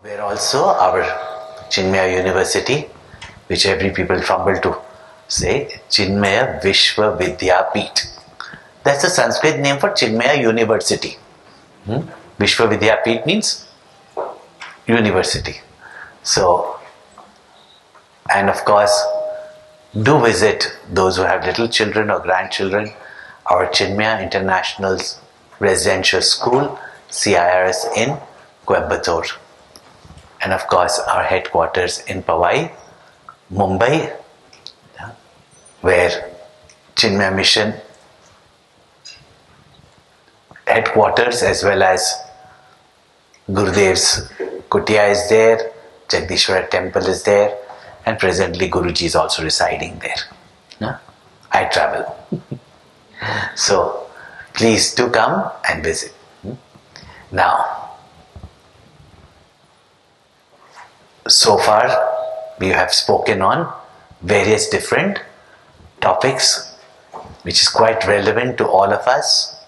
where also our Chinmaya University, which every people fumble to say, Chinmaya Vishwa Vidyapeeth. That's the Sanskrit name for Chinmaya University. Vishwa Vidyapeeth means university. So, and of course, do visit those who have little children or grandchildren, our Chinmaya International Residential School, CIRS in Coimbatore. And of course, our headquarters in Powai, Mumbai, where Chinmaya Mission headquarters as well as Gurudev's Kutia is there, Jagdishwara temple is there, and presently Guruji is also residing there. I travel. So, please do come and visit. Now, so far we have spoken on various different topics which is quite relevant to all of us.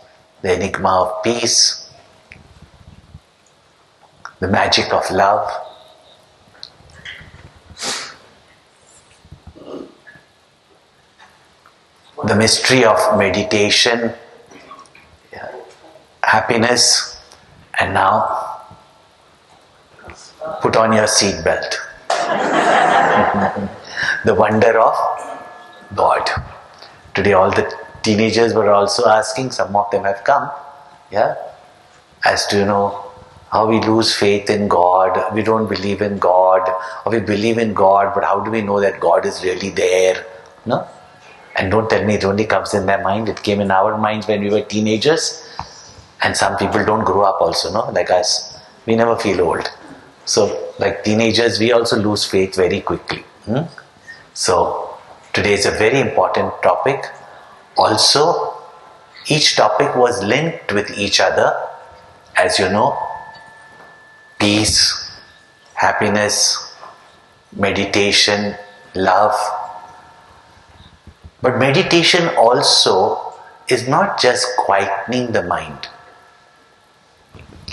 The enigma of peace, the magic of love, the mystery of meditation, happiness, and now put on your seat belt. The wonder of God. Today all the teenagers were also asking, some of them have come, as to how we lose faith in God, we don't believe in God, or we believe in God, but how do we know that God is really there? No? And don't tell me it only comes in their mind, it came in our minds when we were teenagers, and some people don't grow up also, like us, we never feel old. So, like teenagers, we also lose faith very quickly. So, today is a very important topic. Also, each topic was linked with each other. As you know, peace, happiness, meditation, love. But meditation also is not just quietening the mind.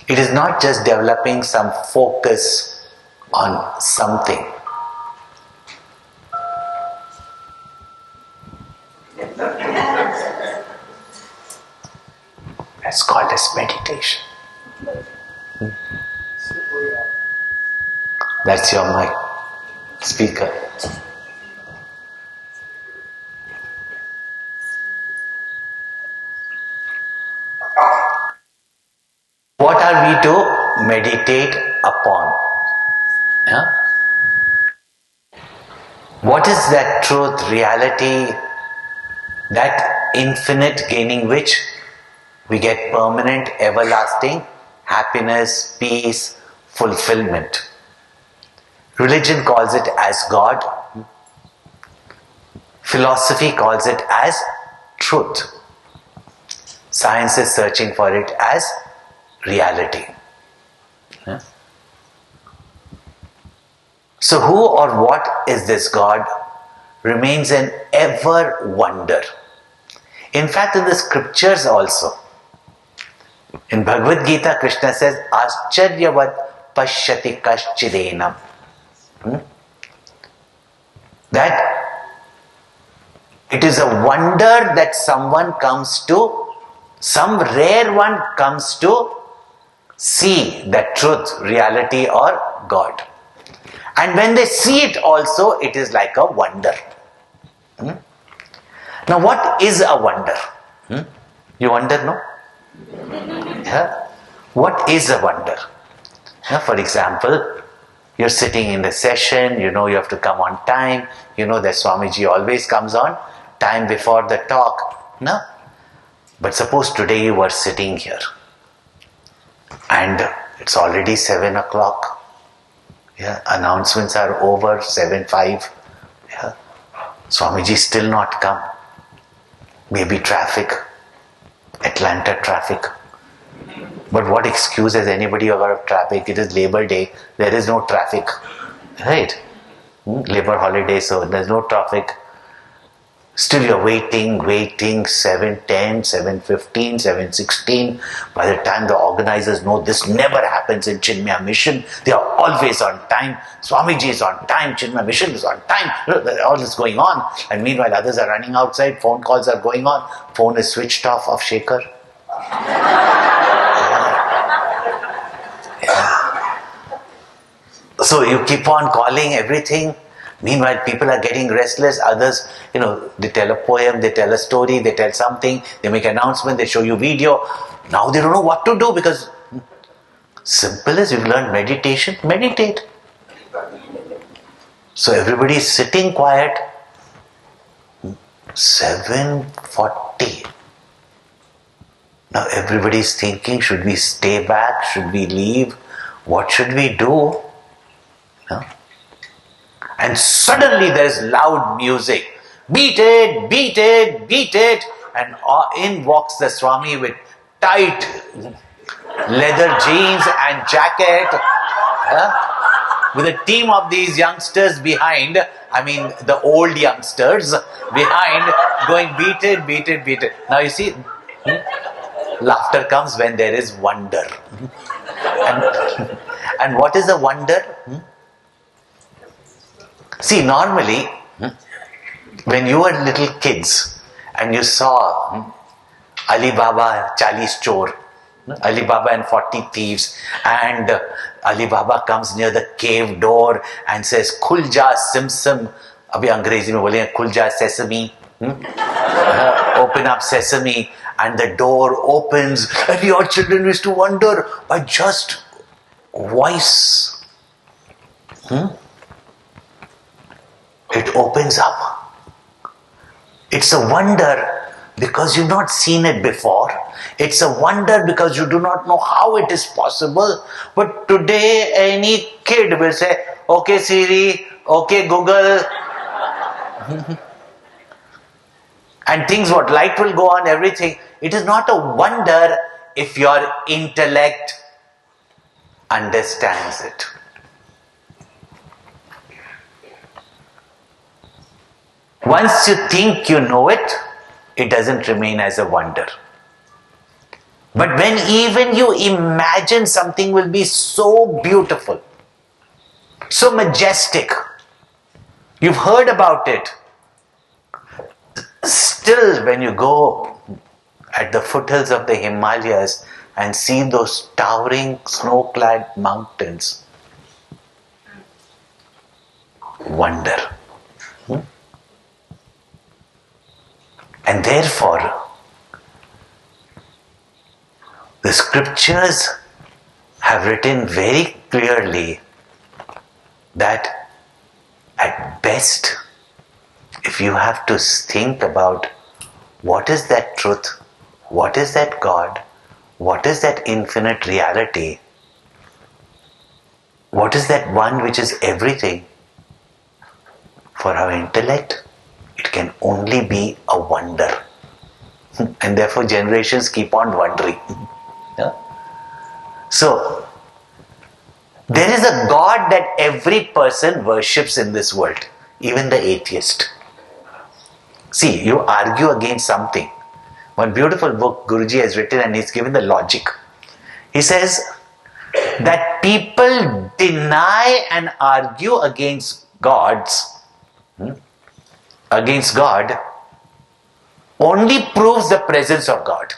It is not just developing some focus on something. That's called as meditation. That's your mic, speaker. What are we to meditate upon? What is that truth, reality, that infinite gaining which we get permanent, everlasting happiness, peace, fulfillment? Religion calls it as God. Philosophy calls it as truth. Science is searching for it as reality. So who or what is this God remains an ever wonder. In fact, in the scriptures also, in Bhagavad Gita, Krishna says, Ascharyavat pashyati kaschidenam. That it is a wonder that someone comes to, some rare one comes to see that truth, reality or God. And when they see it also, it is like a wonder. Now what is a wonder? You wonder, no? What is a wonder? For example, you're sitting in the session, you have to come on time, that Swamiji always comes on time before the talk. No? But suppose today you were sitting here and it's already 7 o'clock. Announcements are over, 7:05. Swamiji still not come. Maybe traffic, Atlanta traffic. But what excuse has anybody about traffic? It is Labor Day, there is no traffic. Right? Labor holiday, so there's no traffic. Still you're waiting, 7:10, 7:15, 7:16. By the time the organizers know this never happens in Chinmaya Mission, they are always on time. Swamiji is on time, Chinmaya Mission is on time. All is going on. And meanwhile others are running outside, phone calls are going on. Phone is switched off of Shekhar. So you keep on calling everything. Meanwhile, people are getting restless. Others, they tell a poem, they tell a story, they tell something, they make an announcement, they show you video. Now they don't know what to do because simple as you've learned meditation, meditate. So everybody is sitting quiet. 7:40. Now everybody is thinking, should we stay back? Should we leave? What should we do? And suddenly there's loud music. Beat it, beat it, beat it. And in walks the Swami with tight leather jeans and jacket. With a team of these youngsters behind. The old youngsters behind going beat it, beat it, beat it. Now you see, laughter comes when there is wonder. And what is the wonder? See, normally, when you were little kids and you saw Ali Baba, 40 Chor, Ali Baba and 40 thieves, and Ali Baba comes near the cave door and says, "Khul ja simsim." Abhi Angrezi mein bolenge, "Khul ja sesame." Open up sesame, and the door opens, and your children used to wonder by just voice. It opens up. It's a wonder because you've not seen it before. It's a wonder because you do not know how it is possible. But today any kid will say, "Okay Siri, okay Google." And things, what light will go on, everything. It is not a wonder if your intellect understands it. Once you think you know it, it doesn't remain as a wonder. But when even you imagine something will be so beautiful, so majestic, you've heard about it, still when you go at the foothills of the Himalayas and see those towering snow-clad mountains, wonder. And therefore, the scriptures have written very clearly that at best, if you have to think about what is that truth, what is that God, what is that infinite reality, what is that one which is everything, for our intellect, it can only be a wonder. And therefore generations keep on wondering. So, there is a God that every person worships in this world, even the atheist. See, you argue against something. One beautiful book Guruji has written, and he's given the logic. He says that people deny and argue against God only proves the presence of God.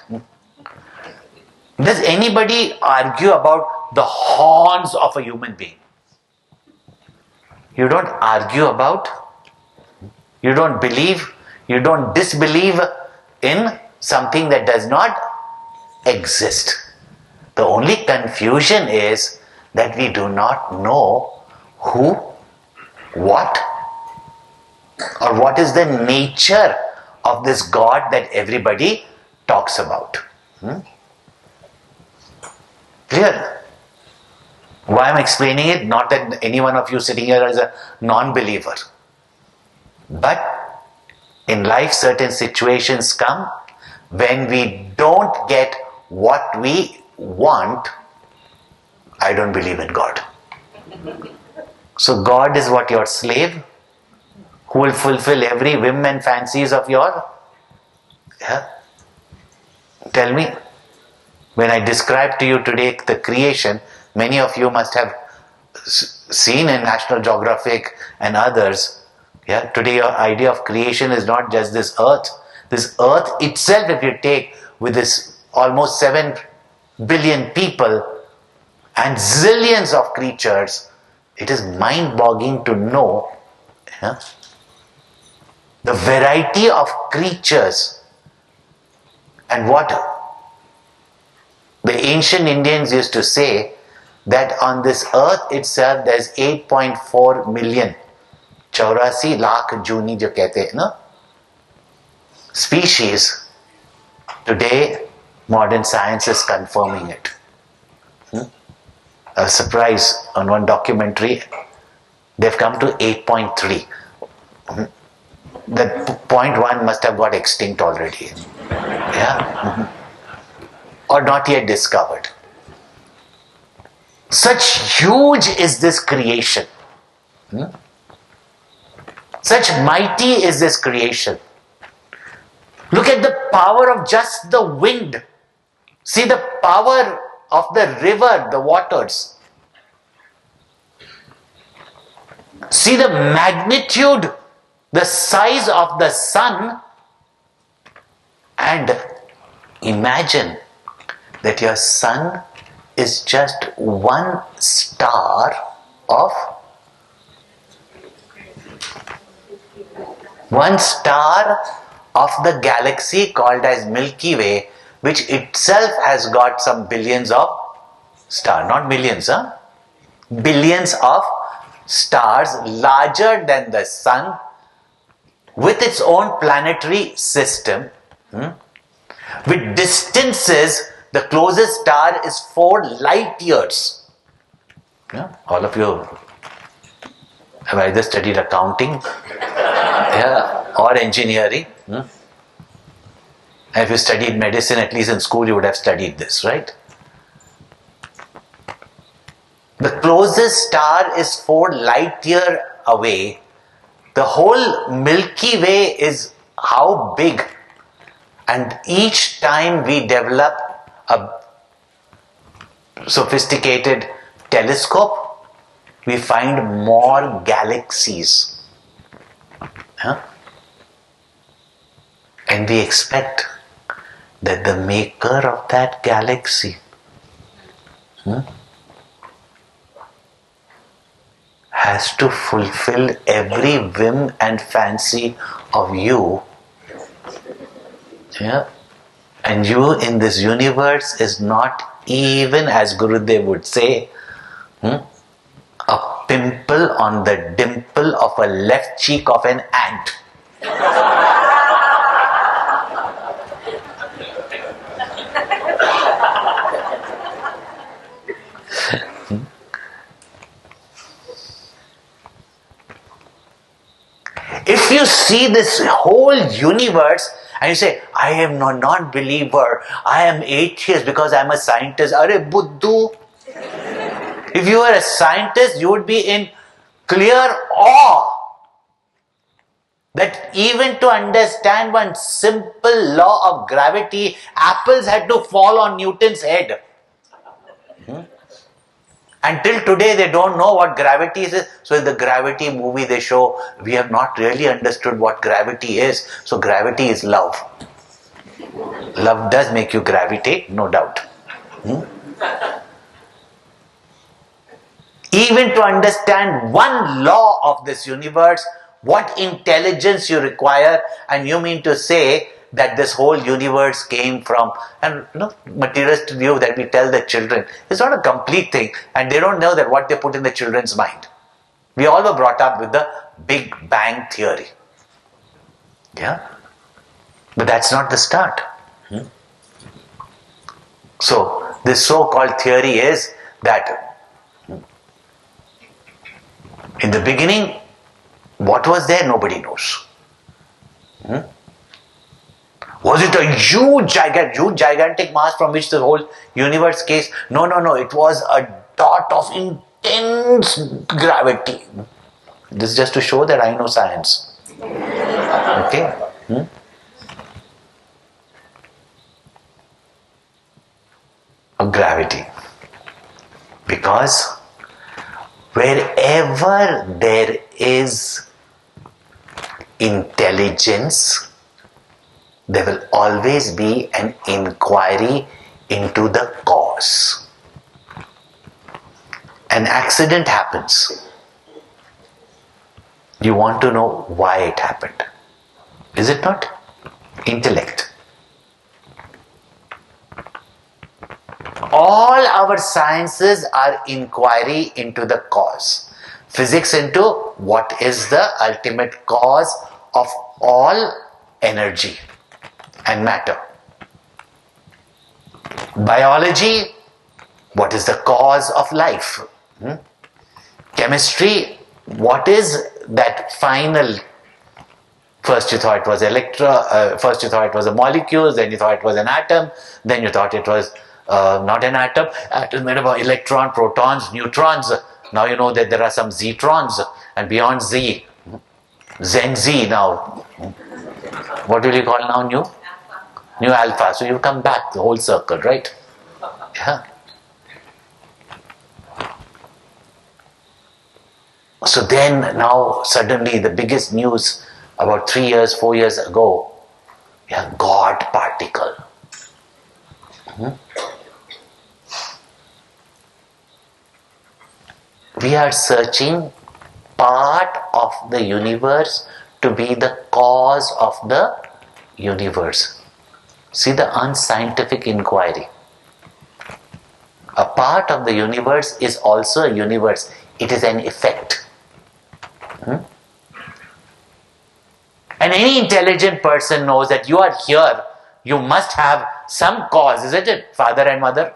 Does anybody argue about the horns of a human being? You don't argue about, you don't believe, you don't disbelieve in something that does not exist. The only confusion is that we do not know who, what, or what is the nature of this God that everybody talks about. Clear? Why I'm explaining it? Not that any one of you sitting here is a non-believer. But in life, certain situations come when we don't get what we want. I don't believe in God. So God is what, your slave? who will fulfill every whim and fancies of your. Yeah? Tell me. When I describe to you today the creation, many of you must have seen in National Geographic and others. Yeah, today your idea of creation is not just this earth. This earth itself, if you take with this almost 7 billion people and zillions of creatures, it is mind-boggling to know, yeah, the variety of creatures and what the ancient Indians used to say, that on this earth itself there's 8.4 million, 84 lakh juni jo kehte hain na, species. Today modern science is confirming it. A surprise, on one documentary they've come to 8.3. That 0.1 must have got extinct already. Yeah. Or not yet discovered. Such huge is this creation. Such mighty is this creation. Look at the power of just the wind. See the power of the river, the waters. See the magnitude, the size of the sun, and imagine that your sun is just one star of the galaxy called as Milky Way, which itself has got some billions of stars, not millions, billions of stars larger than the sun, with its own planetary system, with distances. The closest star is 4 light years. Yeah? All of you have either studied accounting, yeah, or engineering. And if you studied medicine, at least in school, you would have studied this, right? The closest star is 4 light years away. The whole Milky Way is how big? And each time we develop a sophisticated telescope, we find more galaxies. And we expect that the maker of that galaxy has to fulfill every whim and fancy of you. Yeah. And you in this universe is not even, as Gurudev would say, a pimple on the dimple of a left cheek of an ant. If you see this whole universe and you say, I am no non-believer, I am atheist because I am a scientist. Are Buddhu? If you were a scientist, you would be in clear awe that even to understand one simple law of gravity, apples had to fall on Newton's head. Until today, they don't know what gravity is. So in the gravity movie they show, we have not really understood what gravity is. So gravity is love. Love does make you gravitate, no doubt. Even to understand one law of this universe, what intelligence you require, and you mean to say that this whole universe came from, and materialist view that we tell the children, it's not a complete thing, and they don't know that what they put in the children's mind. We all were brought up with the Big Bang theory. Yeah? But that's not the start. So, this so-called theory is that in the beginning, what was there, nobody knows. Was it a huge gigantic mass from which the whole universe came? No. It was a dot of intense gravity. This is just to show that I know science. Okay? Of gravity. Because wherever there is intelligence, there will always be an inquiry into the cause. An accident happens. You want to know why it happened. Is it not? Intellect. All our sciences are inquiry into the cause. Physics into what is the ultimate cause of all energy and matter. Biology, what is the cause of life? Chemistry, what is that final? First you thought it was first you thought it was a molecule, then you thought it was an atom, then you thought it was not an atom. Atom is made of electron, protons, neutrons. Now you know that there are some zetrons, and beyond Z, Zen Z now. What will you call now? New alpha. So you come back the whole circle, right? Yeah. So then now suddenly the biggest news about 3 years, 4 years ago, God particle. We are searching part of the universe to be the cause of the universe. See the unscientific inquiry. A part of the universe is also a universe. It is an effect. And any intelligent person knows that you are here, you must have some cause, isn't it? Father and mother.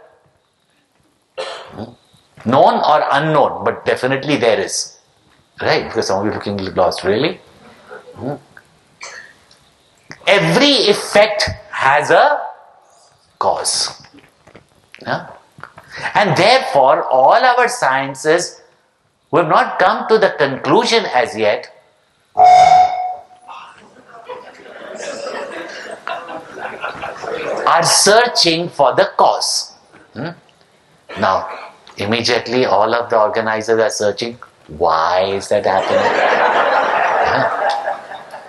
Known or unknown, but definitely there is. Right? Because some of you are looking lost. Really? Every effect has a cause. Yeah? And therefore, all our sciences, we have not come to the conclusion as yet are searching for the cause. Now, immediately all of the organizers are searching, why is that happening?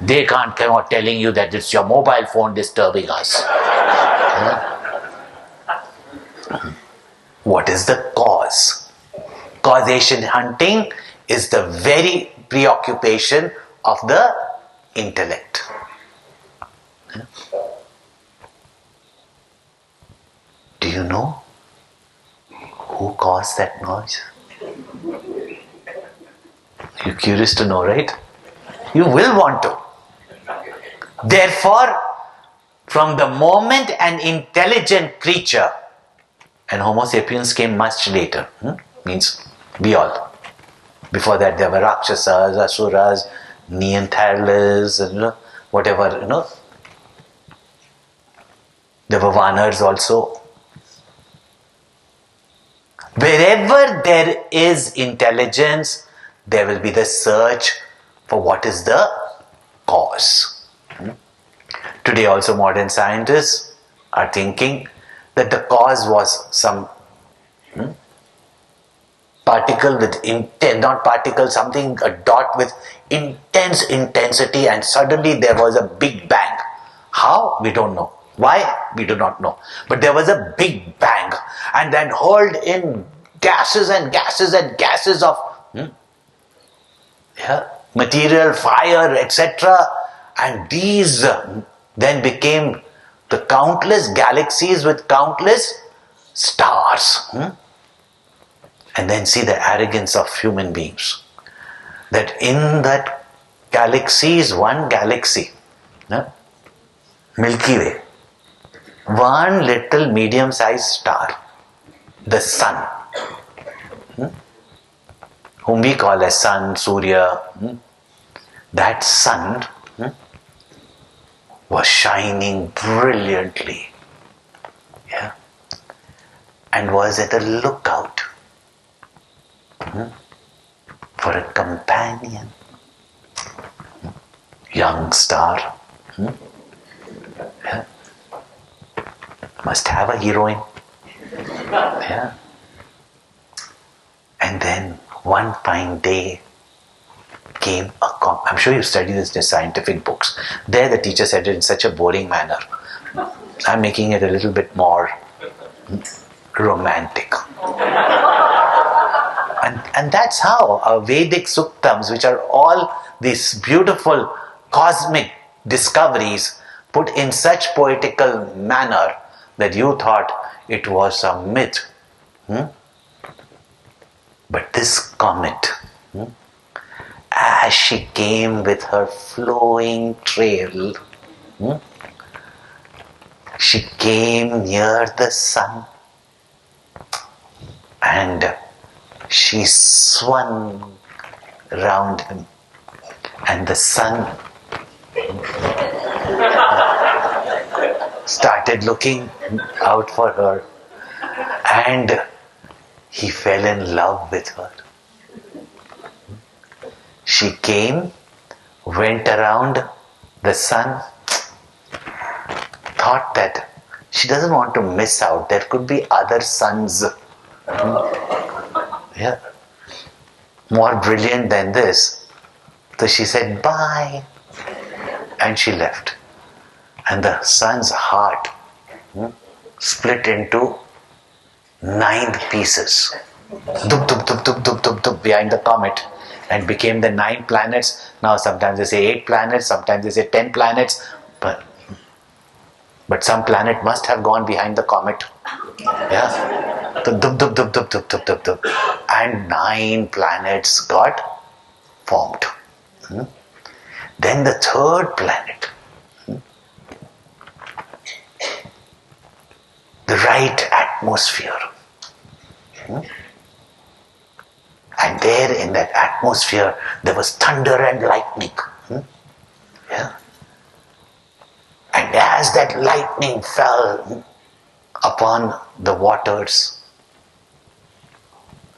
They can't come out telling you that it's your mobile phone disturbing us. What is the cause? Causation hunting is the very preoccupation of the intellect. Do you know who caused that noise? You're curious to know, right? You will want to. Therefore, from the moment an intelligent creature, and Homo sapiens came much later, means we all. Before that there were Rakshasas, Asuras, Neanderthals, and whatever, There were Vanars also. Wherever there is intelligence, there will be the search for what is the cause. Today also modern scientists are thinking that the cause was some particle with not particle, something, a dot with intense intensity, and suddenly there was a big bang. How? We don't know. Why? We do not know. But there was a big bang, and then hurled in gases and gases and gases of material, fire, etc. And these then became the countless galaxies with countless stars. And then see the arrogance of human beings. That in that galaxy is one galaxy, Milky Way. One little medium-sized star, the sun, whom we call as sun, Surya. That sun was shining brilliantly, and was at a lookout for a companion. young star. Yeah. Must have a heroine. Yeah. And then one fine day came I'm sure you study this in scientific books. There the teacher said it in such a boring manner. I'm making it a little bit more romantic. And that's how our Vedic Suktams, which are all these beautiful cosmic discoveries, put in such poetical manner that you thought it was a myth. But this comet, as she came with her flowing trail, she came near the sun and she swung round him, and the sun started looking out for her, and he fell in love with her. She came, went around the sun, thought that she doesn't want to miss out. There could be other suns, more brilliant than this. So she said, bye. And she left. And the sun's heart split into 9 pieces. Dup, dup, dup, dup, dup, dup, dup, behind the comet. And became the 9 planets. Now sometimes they say 8 planets, sometimes they say 10 planets. But some planet must have gone behind the comet. Yeah. So dup, dup, dup, dup, dup, dup, dup, dup. And 9 planets got formed. Then the 3rd planet, the right atmosphere. And there in that atmosphere, there was thunder and lightning. Yeah. And as that lightning fell upon the waters,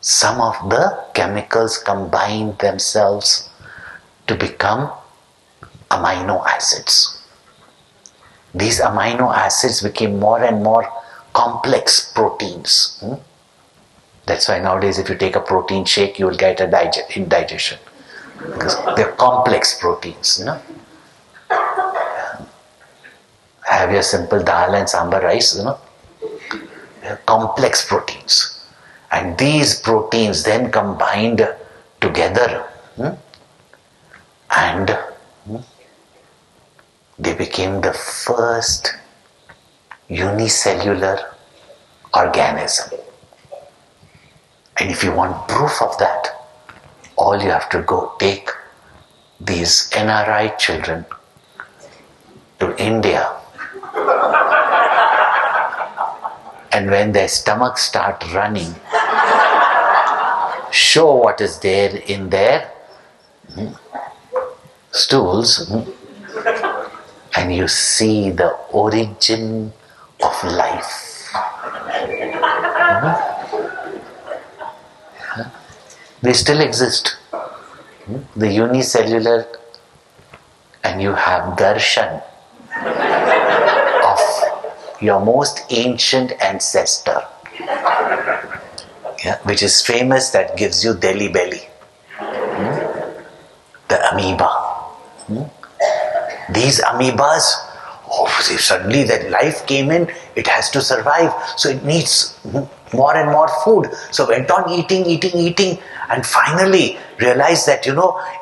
some of the chemicals combined themselves to become amino acids. These amino acids became more and more complex proteins. That's why nowadays if you take a protein shake, you will get a indigestion. Because they're complex proteins. Have your simple dal and sambar rice. They're complex proteins. And these proteins then combined together and they became the first unicellular organism. And if you want proof of that, all you have to go take these NRI children to India, and when their stomachs start running, show what is there in their stools, and you see the origin of life. They still exist. The unicellular, and you have darshan of your most ancient ancestor, which is famous, that gives you Delhi belly. The amoeba. These amoebas, if suddenly that life came in, it has to survive, so it needs more and more food. So went on eating, and finally realized that,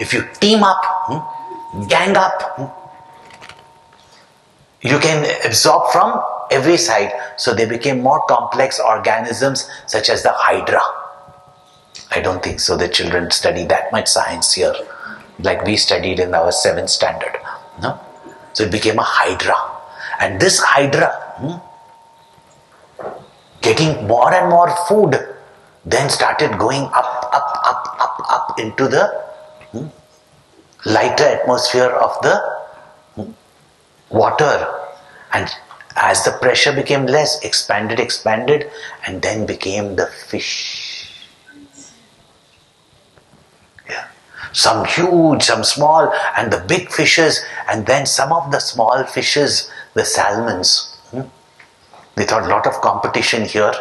if you team up, gang up, you can absorb from every side. So they became more complex organisms, such as the hydra. I don't think so the children study that much science here, like we studied in our 7th standard. No? So it became a hydra. And this hydra, getting more and more food, then started going up into the lighter atmosphere of the water. And as the pressure became less, expanded, and then became the fish. Some huge, some small, and the big fishes, and then some of the small fishes, the salmons. They thought a lot of competition here.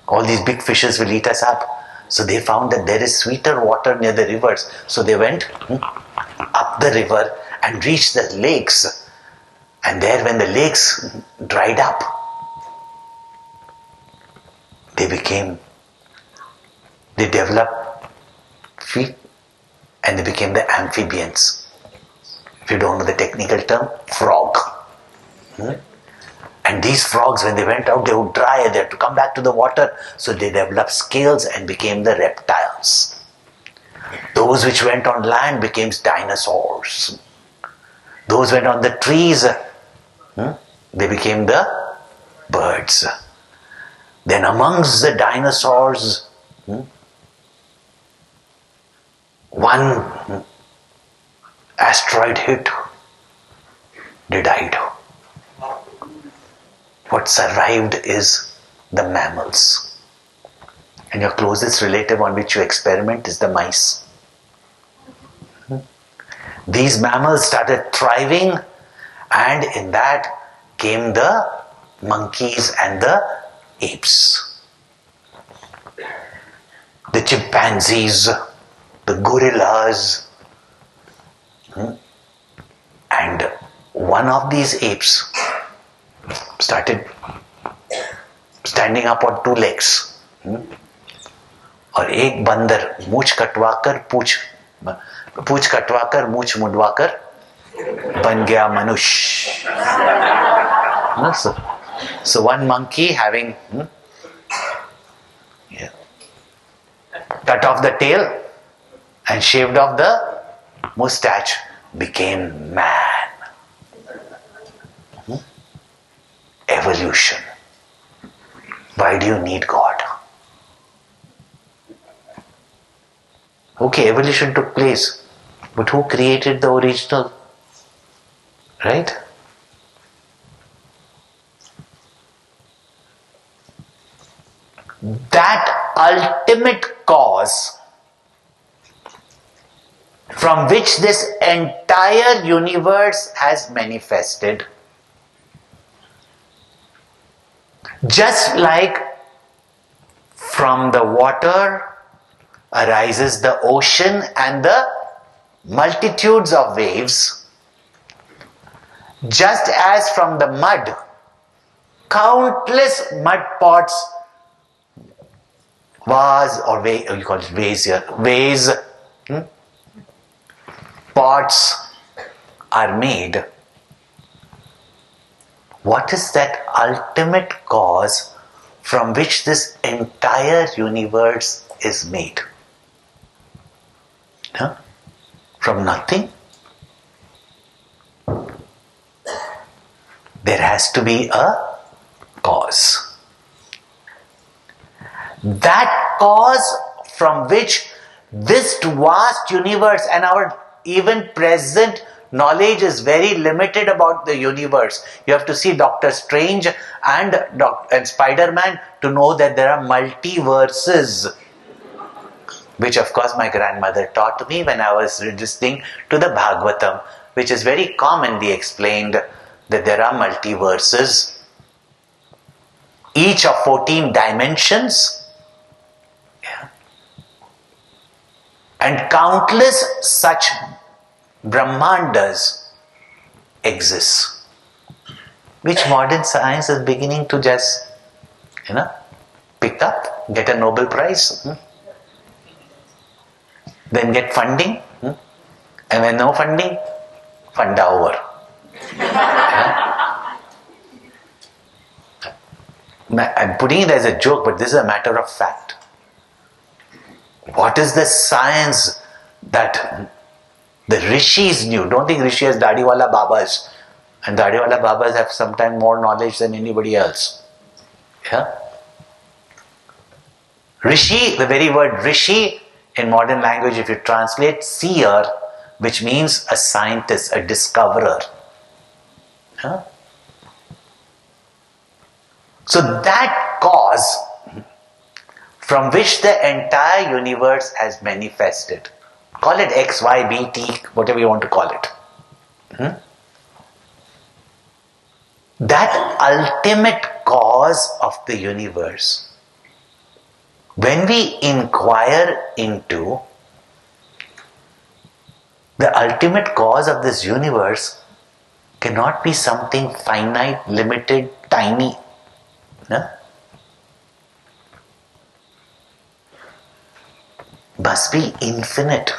All these big fishes will eat us up. So they found that there is sweeter water near the rivers. So they went up the river and reached the lakes. And there, when the lakes dried up, they developed feet and they became the amphibians. If you don't know the technical term, frog. And these frogs, when they went out, they would dry and they had to come back to the water. So they developed scales and became the reptiles. Those which went on land became dinosaurs. Those went on the trees, they became the birds. Then amongst the dinosaurs, one asteroid hit, they died. What survived is the mammals. And your closest relative on which you experiment is the mice. These mammals started thriving, and in that came the monkeys and the apes. The chimpanzees, the gorillas. And one of these apes started standing up on two legs. और एक बंदर मूछ कटवाकर पूछ कटवाकर मूछ मुड़वाकर बन गया मनुष्य. So one monkey having cut off the tail and shaved off the mustache became man. Evolution. Why do you need God? Okay, evolution took place, but who created the original? Right? That ultimate cause from which this entire universe has manifested, just like from the water arises the ocean and the multitudes of waves, just as from the mud, countless mud pots, vase or vase, you call it vase here, vase, pots are made. What is that ultimate cause from which this entire universe is made? Huh? From nothing? There has to be a cause. That cause from which this vast universe and our even present knowledge is very limited about the universe. You have to see Doctor Strange and Spider-Man to know that there are multiverses, which of course my grandmother taught me when I was listening to the Bhagavatam, which is very commonly explained that there are multiverses, each of 14 dimensions, and countless such Brahmandas exist, which modern science is beginning to just, pick up, get a Nobel Prize, then get funding, and when no funding, funda over. I'm putting it as a joke, but this is a matter of fact. What is the science that the rishis knew? Don't think rishi has Dadiwala Babas, and Dadiwala Babas have sometimes more knowledge than anybody else. Yeah? Rishi, the very word rishi in modern language, if you translate, seer, which means a scientist, a discoverer. Yeah? So that cause from which the entire universe has manifested Call it X, Y, B, T, whatever you want to call it. That ultimate cause of the universe, when we inquire into the ultimate cause of this universe, cannot be something finite, limited, tiny. No? Must be infinite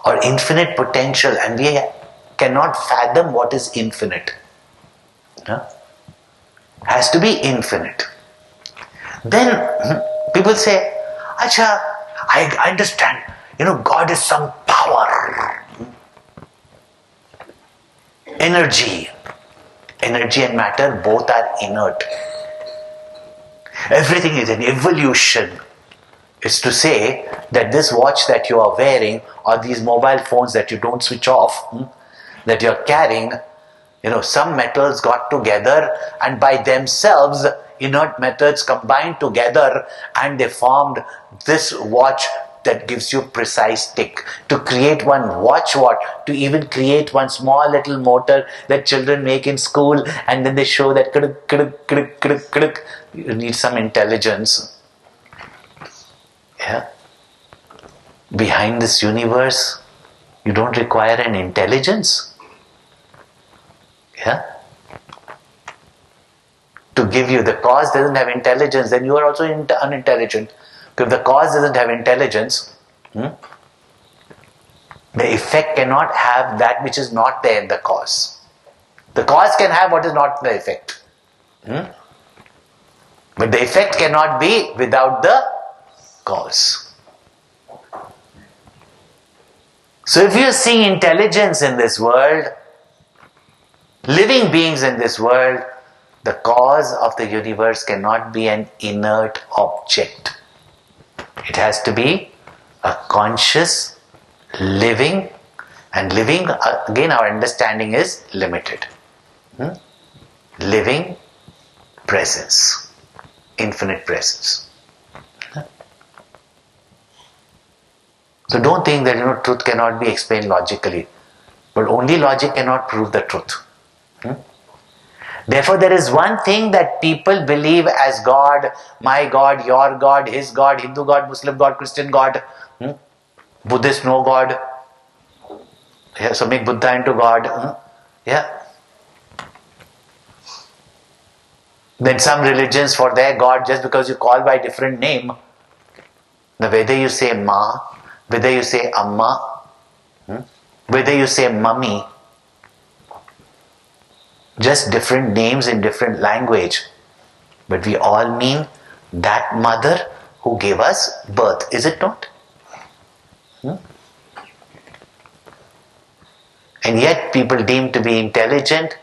or infinite potential, and we cannot fathom what is infinite. No? Has to be infinite. Then people say, Acha, I understand, God is some power, energy. Energy and matter both are inert. Everything is an evolution. It's to say that this watch that you are wearing, or these mobile phones that you don't switch off, that you're carrying, some metals got together and by themselves, inert metals combined together and they formed this watch that gives you precise tick. To create one watch, to even create one small little motor that children make in school and then they show that you need some intelligence. Yeah. Behind this universe, you don't require an intelligence. Yeah. To give you, the cause doesn't have intelligence, then you are also unintelligent. If the cause doesn't have intelligence, the effect cannot have that which is not there in the cause. The cause can have what is not the effect. But the effect cannot be without the cause. So if you see intelligence in this world, living beings in this world, the cause of the universe cannot be an inert object. It has to be a conscious, living, and living, again our understanding is limited. Living presence, infinite presence. So don't think that truth cannot be explained logically, but only logic cannot prove the truth. Therefore, there is one thing that people believe as God, my God, your God, his God, Hindu God, Muslim God, Christian God, Buddhist no God. Yeah, so make Buddha into God. Yeah. Then some religions for their God, just because you call by different name, whether you say Ma, whether you say Amma, whether you say Mummy, just different names in different language, but we all mean that mother who gave us birth, is it not? And yet people deem to be intelligent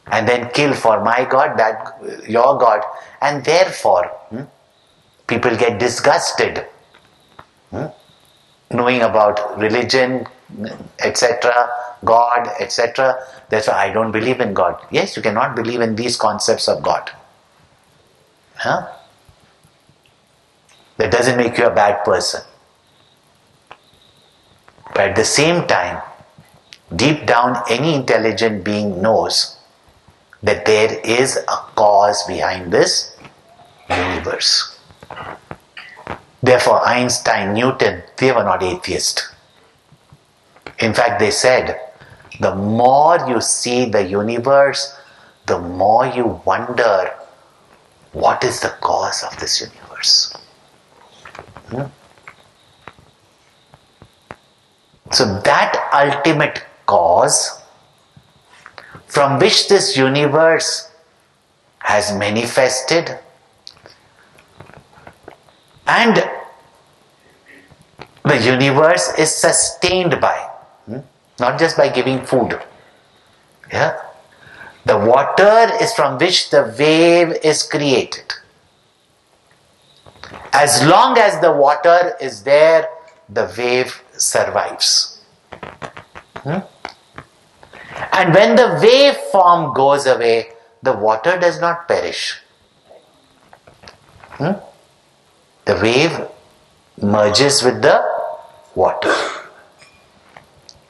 and then kill for my God, that your God, and therefore people get disgusted knowing about religion, etc., God, etc. That's why I don't believe in God. Yes, you cannot believe in these concepts of God. That doesn't make you a bad person. But at the same time, deep down, any intelligent being knows that there is a cause behind this universe. Therefore, Einstein, Newton, they were not atheists. In fact, they said, the more you see the universe, the more you wonder, what is the cause of this universe? So that ultimate cause from which this universe has manifested and the universe is sustained by, not just by giving food. Yeah? The water is from which the wave is created. As long as the water is there, the wave survives. And when the wave form goes away, the water does not perish. The wave merges with the water.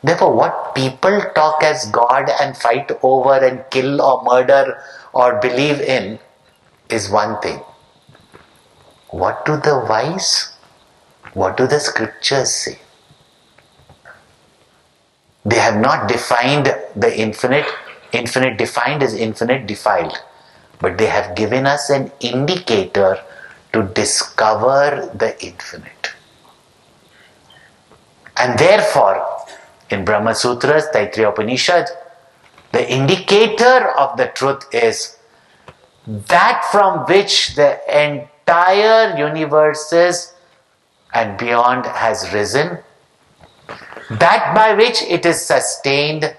Therefore, what people talk as God and fight over and kill or murder or believe in is one thing. What do the wise, what do the scriptures say? They have not defined the infinite. Infinite defined is infinite defiled. But they have given us an indicator to discover the infinite. And therefore, in Brahma Sutras, Taittiriya Upanishad, the indicator of the truth is that from which the entire universes and beyond has risen, that by which it is sustained,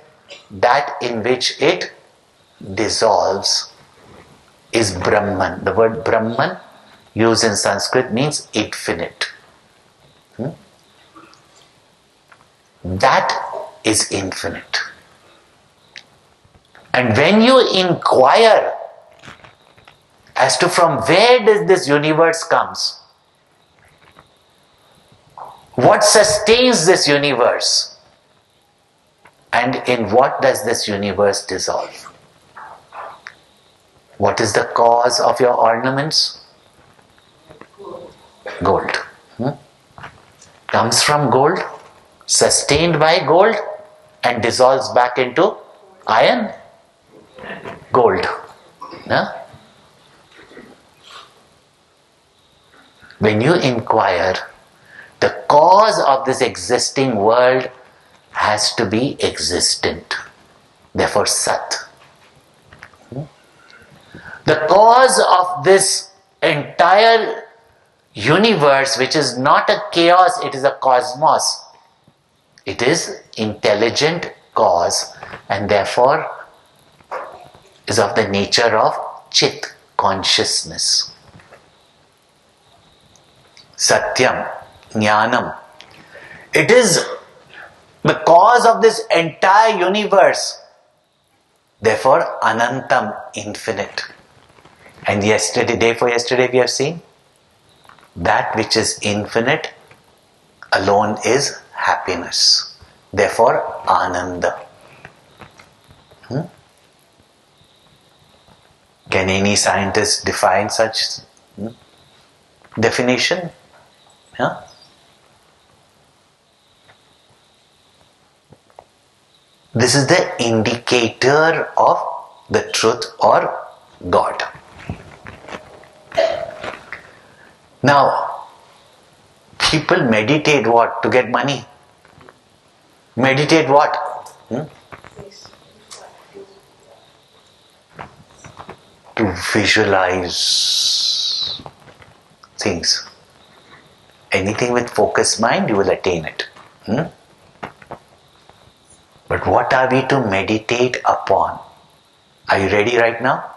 that in which it dissolves, is Brahman. The word Brahman used in Sanskrit means infinite. That is infinite. And when you inquire as to from where does this universe comes, what sustains this universe, and in what does this universe dissolve? What is the cause of your ornaments? Gold. Comes from gold, sustained by gold, and dissolves back into iron? Gold. No? When you inquire, the cause of this existing world has to be existent. Therefore, Sat. The cause of this entire universe, which is not a chaos, it is a cosmos. It is intelligent cause, and therefore is of the nature of Chit, consciousness. Satyam, Jnanam. It is the cause of this entire universe. Therefore, Anantam, infinite. And yesterday, day for yesterday, we have seen that which is infinite alone is happiness. Therefore, Ananda. Can any scientist define such definition? Yeah? This is the indicator of the truth or God. Now, people meditate what? To get money. Meditate what? To visualize things. Anything with focused mind, you will attain it. But what are we to meditate upon? Are you ready right now?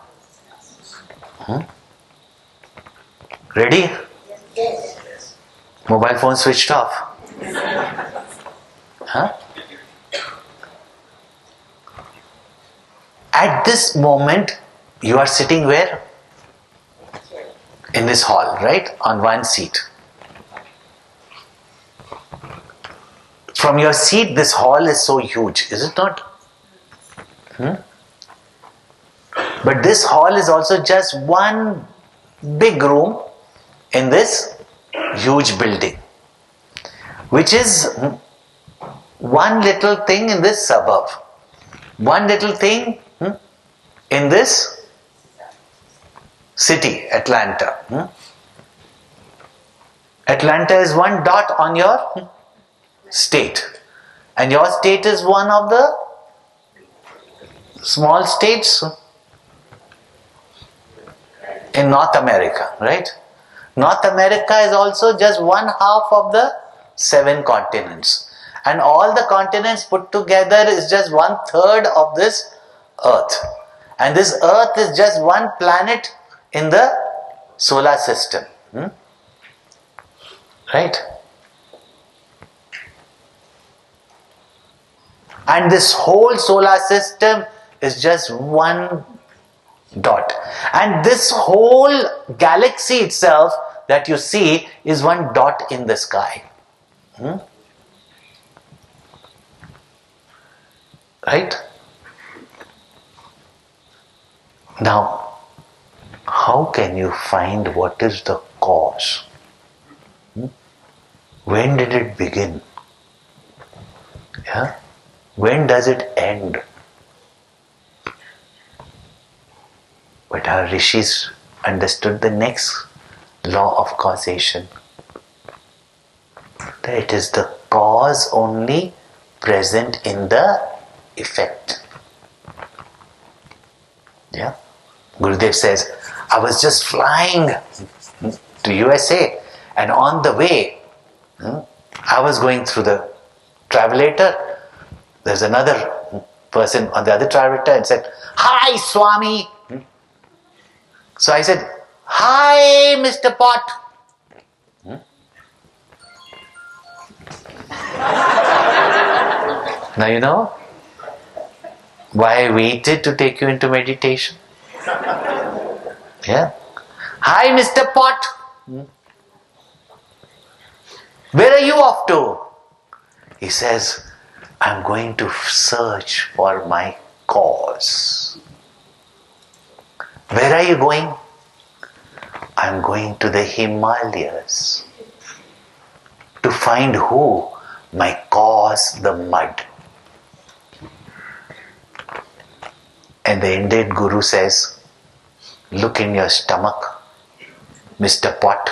Ready? Yes. Mobile phone switched off. Huh? At this moment, you are sitting where? In this hall, right? On one seat. From your seat, this hall is so huge, is it not? But this hall is also just one big room in this huge building, which is one little thing in this suburb, one little thing in this city, Atlanta. Atlanta is one dot on your state, and your state is one of the small states in North America, right? North America is also just one half of the 7 continents, and all the continents put together is just 1/3 of this earth, and this earth is just one planet in the solar system, right? And this whole solar system is just one dot, and this whole galaxy itself that you see is one dot in the sky. Right? Now, how can you find what is the cause? When did it begin? Yeah? When does it end? But our rishis understood the next law of causation. That it is the cause only present in the effect. Yeah? Gurudev says, I was just flying to USA, and on the way, I was going through the travelator. There's another person on the other travelator and said, "Hi, Swami." So I said, "Hi, Mr. Pot." Now you know why I waited to take you into meditation. Yeah. "Hi, Mr. Pot. Where are you off to?" He says, "I'm going to search for my cause." "Where are you going?" "I'm going to the Himalayas to find who? My cause, the mud." And the Indian Guru says, "Look in your stomach, Mr. Pot.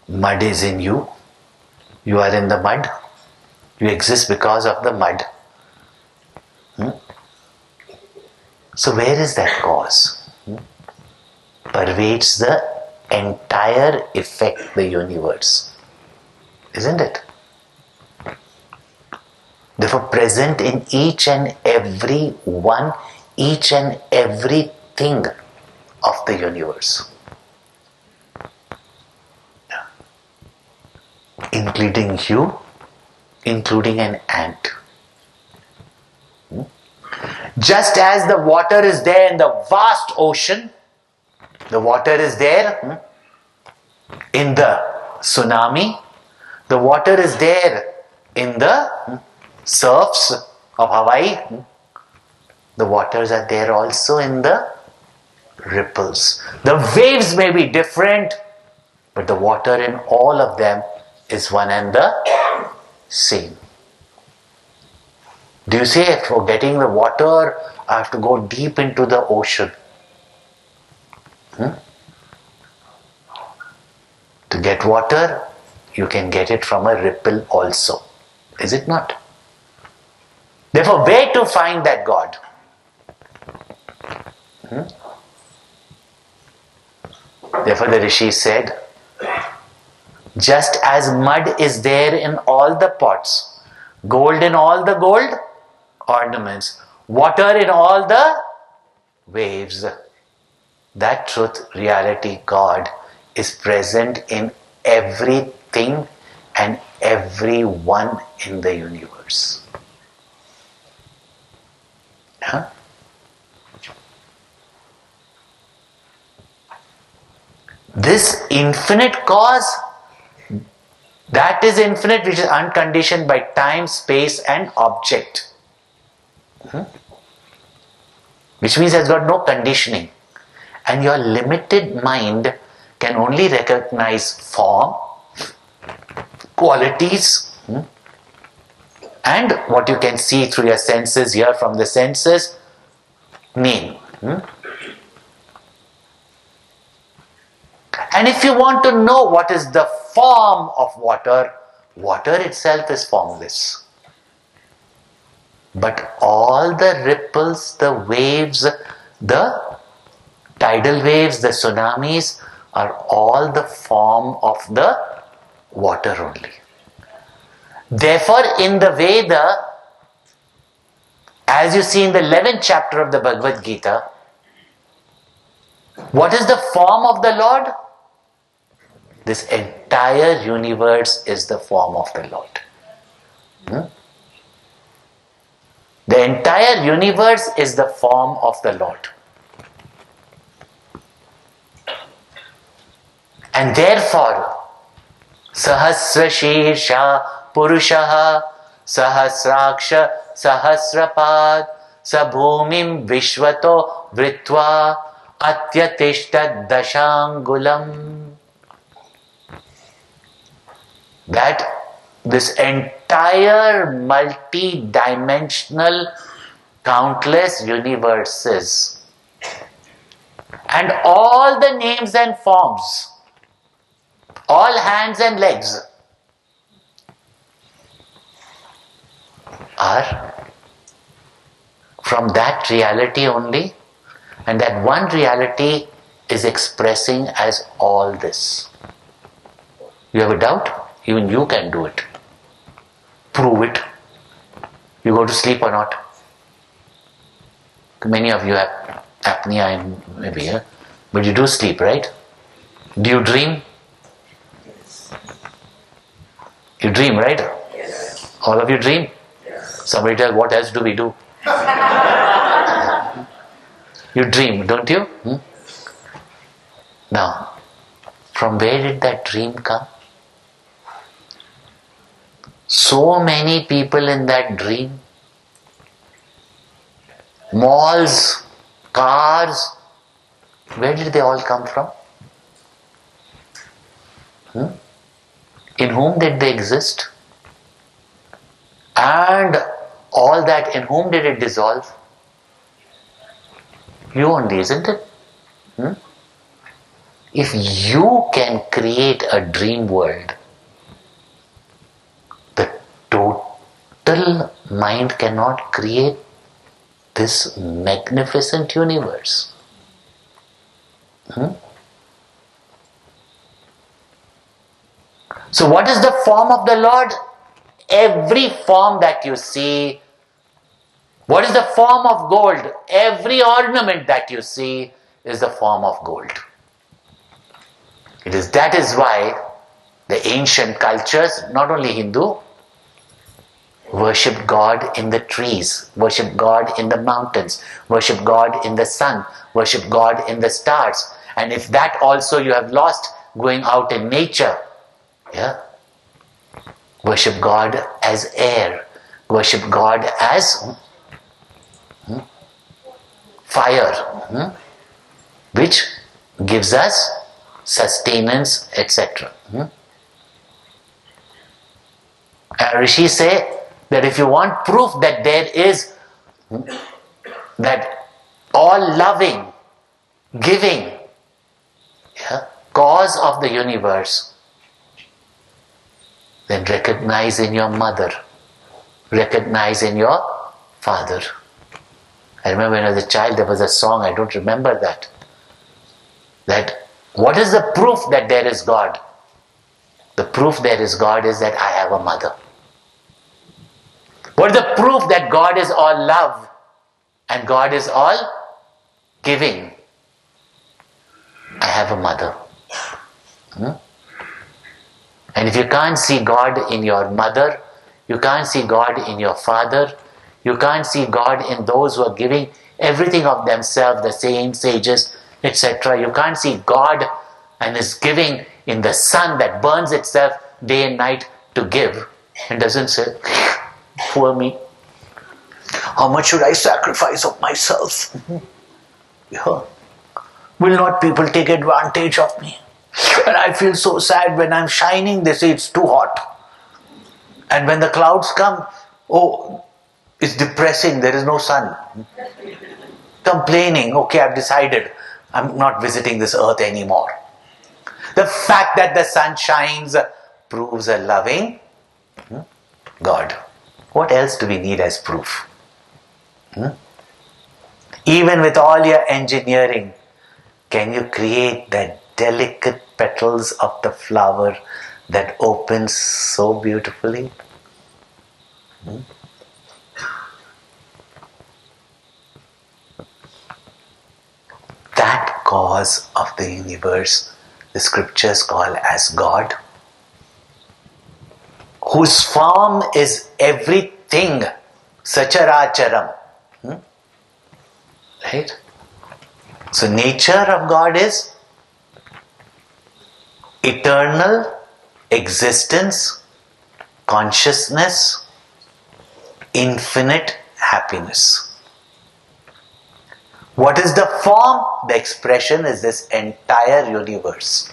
Mud is in you. You are in the mud. You exist because of the mud. So where is that cause? Pervades the entire effect, the universe. Isn't it? Therefore, present in each and every one, each and everything of the universe. Including you, including an ant. Just as the water is there in the vast ocean, the water is there in the tsunami, the water is there in the surfs of Hawaii, the waters are there also in the ripples. The waves may be different, but the water in all of them is one and the same. Do you say, for getting the water, I have to go deep into the ocean? To get water, you can get it from a ripple also. Is it not? Therefore, where to find that God? Therefore, the Rishi said, just as mud is there in all the pots, gold in all the gold ornaments, water in all the waves, that truth, reality, God is present in everything and everyone in the universe. Huh? This infinite cause, that is infinite, which is unconditioned by time, space and object. Which means it has got no conditioning. And your limited mind can only recognize form, qualities, and what you can see through your senses, hear from the senses, name. And if you want to know what is the form of water, water itself is formless. But all the ripples, the waves, the tidal waves, the tsunamis are all the form of the water only. Therefore, in the Veda, as you see in the 11th chapter of the Bhagavad Gita, what is the form of the Lord? This entire universe is the form of the Lord. The entire universe is the form of the Lord. And therefore, Sahasra Shirsha Purushaha Sahasraksha Sahasrapad Sabhumim Vishvato Vritva Atyatishta Dashangulam. That this entire multi-dimensional countless universes and all the names and forms, all hands and legs are from that reality only, and that one reality is expressing as all this. You have a doubt? Even you can do it. Prove it. You go to sleep or not? Many of you have apnea and maybe, but you do sleep, right? Do you dream? You dream, right? Yes. All of you dream? Yes. Somebody tells, what else do we do? You dream, don't you? Now, from where did that dream come? So many people in that dream. Malls, cars, where did they all come from? In whom did they exist? And all that, in whom did it dissolve? You only, isn't it? If you can create a dream world, the total mind cannot create this magnificent universe. So what is the form of the Lord? Every form that you see. What is the form of gold? Every ornament that you see is the form of gold. That is why the ancient cultures, not only Hindu, worship God in the trees, worship God in the mountains, worship God in the sun, worship God in the stars. And if that also you have lost, going out in nature, worship God as air, worship God as fire, which gives us sustenance, etc. Rishis say that if you want proof that there is that all loving, giving cause of the universe, then recognize in your mother, recognize in your father. I remember when I was a child, there was a song, I don't remember that. That what is the proof that there is God? The proof there is God is that I have a mother. What is the proof that God is all love and God is all giving? I have a mother. And if you can't see God in your mother, you can't see God in your father, you can't see God in those who are giving everything of themselves, the saints, sages, etc. You can't see God and His giving in the sun that burns itself day and night to give. And doesn't say, poor me. How much should I sacrifice of myself? Will not people take advantage of me? And I feel so sad when I'm shining, they say it's too hot. And when the clouds come, oh, it's depressing, there is no sun. Complaining, okay, I've decided I'm not visiting this earth anymore. The fact that the sun shines proves a loving God. What else do we need as proof? Even with all your engineering, can you create that delicate petals of the flower that opens so beautifully? That cause of the universe, the scriptures call as God, whose form is everything, sacharacharam. Right? So nature of God is eternal existence, consciousness, infinite happiness. What is the form? The expression is this entire universe.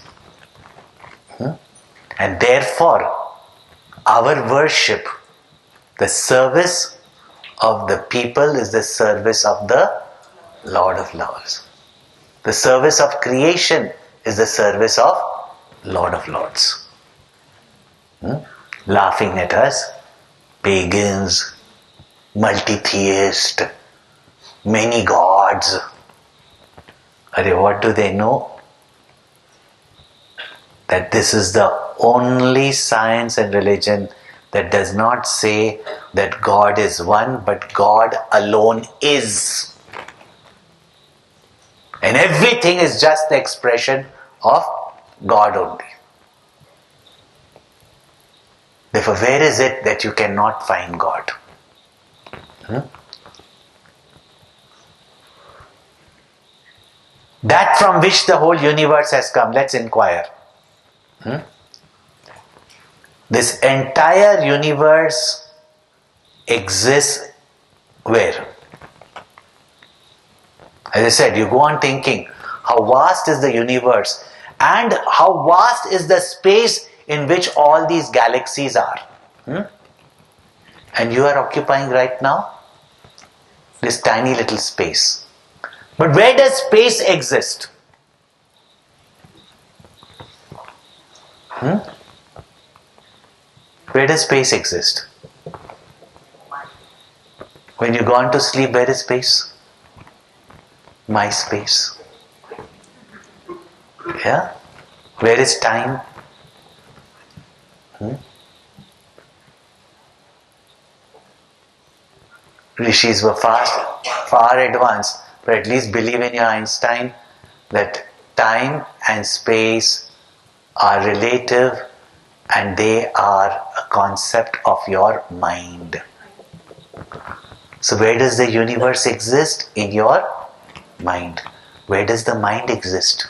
And therefore, our worship, the service of the people is the service of the Lord of Lords. The service of creation is the service of Lord of Lords. Laughing at us, pagans, multi-theist, many gods. What do they know? That this is the only science and religion that does not say that God is one, but God alone is. And everything is just the expression of God only. Therefore, where is it that you cannot find God? That from which the whole universe has come. Let's inquire. This entire universe exists where? As I said, you go on thinking how vast is the universe and how vast is the space in which all these galaxies are. And you are occupying right now this tiny little space. But where does space exist? Where does space exist? When you go on to sleep, where is space? My space. Yeah? Where is time? Rishis were far advanced, but at least believe in your Einstein that time and space are relative and they are a concept of your mind. So where does the universe exist? In your mind. Where does the mind exist?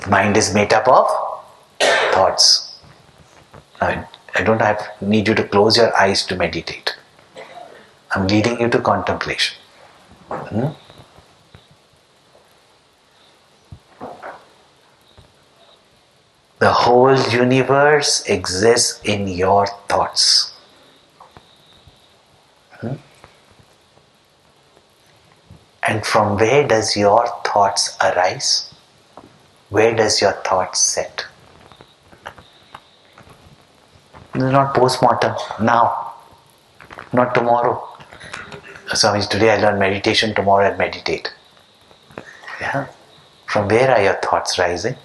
Mind is made up of thoughts. I don't need you to close your eyes to meditate. I'm leading you to contemplation. The whole universe exists in your thoughts. And from where does your thoughts arise? Where does your thoughts set? This is not post-mortem, now, not tomorrow. Swami, today I learn meditation, tomorrow I meditate. Yeah? From where are your thoughts rising?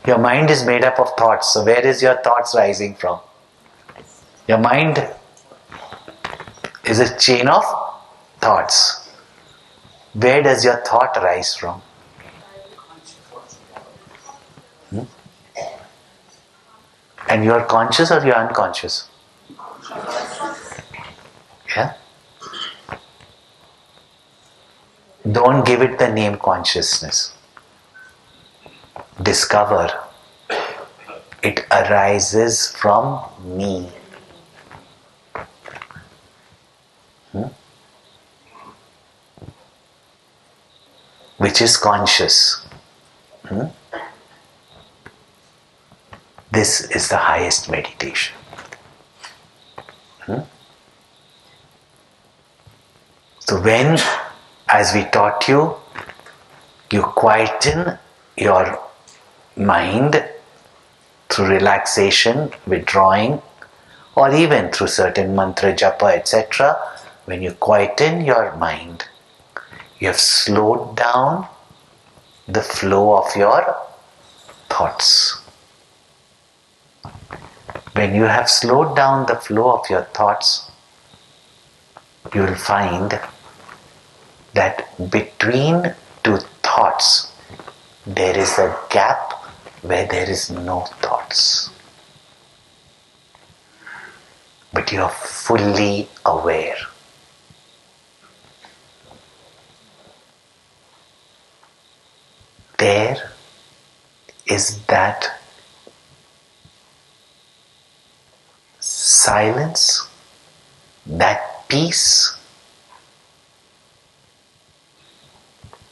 Your mind is made up of thoughts, so where is your thoughts rising from? Your mind is a chain of thoughts. Where does your thought rise from? And you are conscious or you are unconscious? Yeah? Don't give it the name consciousness. Discover it arises from me. Which is conscious. This is the highest meditation. So when, as we taught you, you quieten your mind through relaxation, withdrawing, or even through certain mantra japa, etc., when you quieten your mind, you have slowed down the flow of your thoughts. When you have slowed down the flow of your thoughts, you will find that between two thoughts there is a gap where there is no thoughts. But you are fully aware. There is that silence, that peace.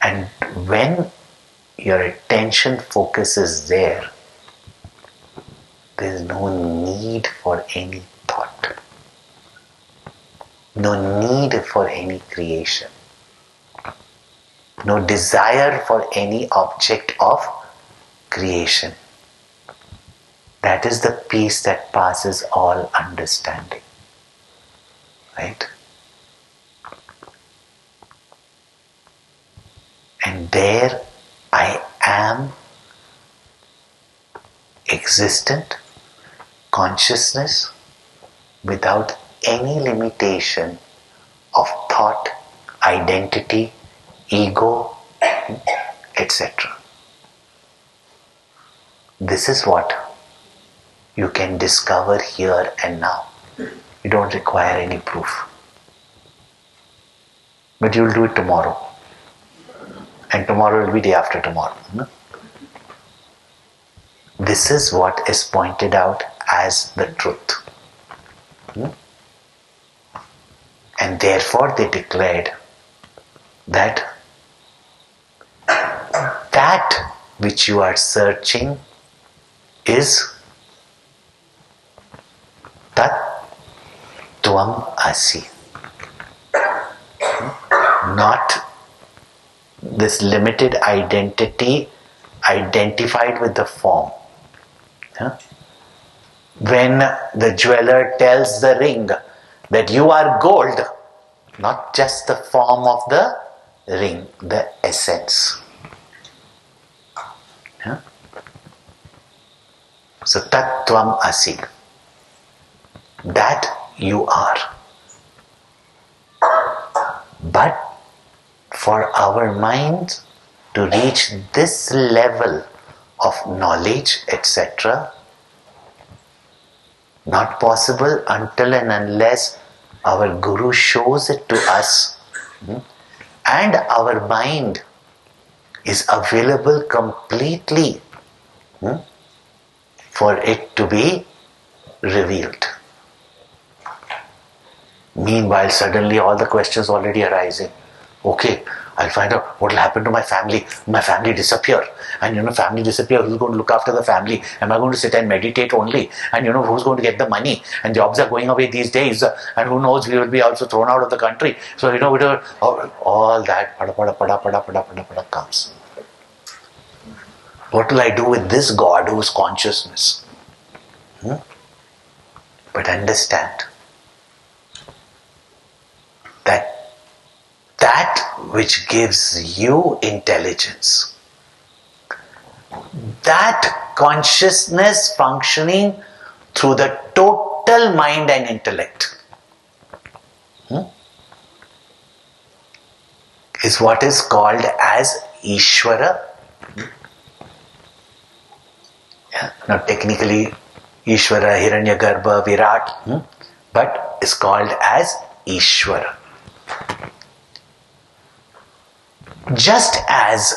And when your attention focus is there, there is no need for any thought, no need for any creation, no desire for any object of creation. That is the peace that passes all understanding. Right? And there I am, existent, consciousness, without any limitation of thought, identity, ego, etc. This is what you can discover here and now. You don't require any proof. But you'll do it tomorrow. And tomorrow will be day after tomorrow. No? This is what is pointed out as the truth. And therefore they declared that that which you are searching is Tat Tvam Asi. Not this limited identity identified with the form. When the jeweler tells the ring that you are gold, not just the form of the ring, the essence. So Tat Tvam Asi. That you are. But for our mind to reach this level of knowledge, etc., not possible until and unless our Guru shows it to us and our mind is available completely for it to be revealed. Meanwhile, suddenly all the questions already arising. Okay, I'll find out what will happen to my family. My family disappear. And family disappear, who's going to look after the family? Am I going to sit and meditate only? And who's going to get the money? And jobs are going away these days. And who knows, we will be also thrown out of the country. So, all that pada comes. What will I do with this God who is consciousness? But understand that which gives you intelligence, that consciousness functioning through the total mind and intellect is what is called as Ishvara. Now technically Ishvara, Hiranyagarbha, Virat, but is called as Ishvara. Just as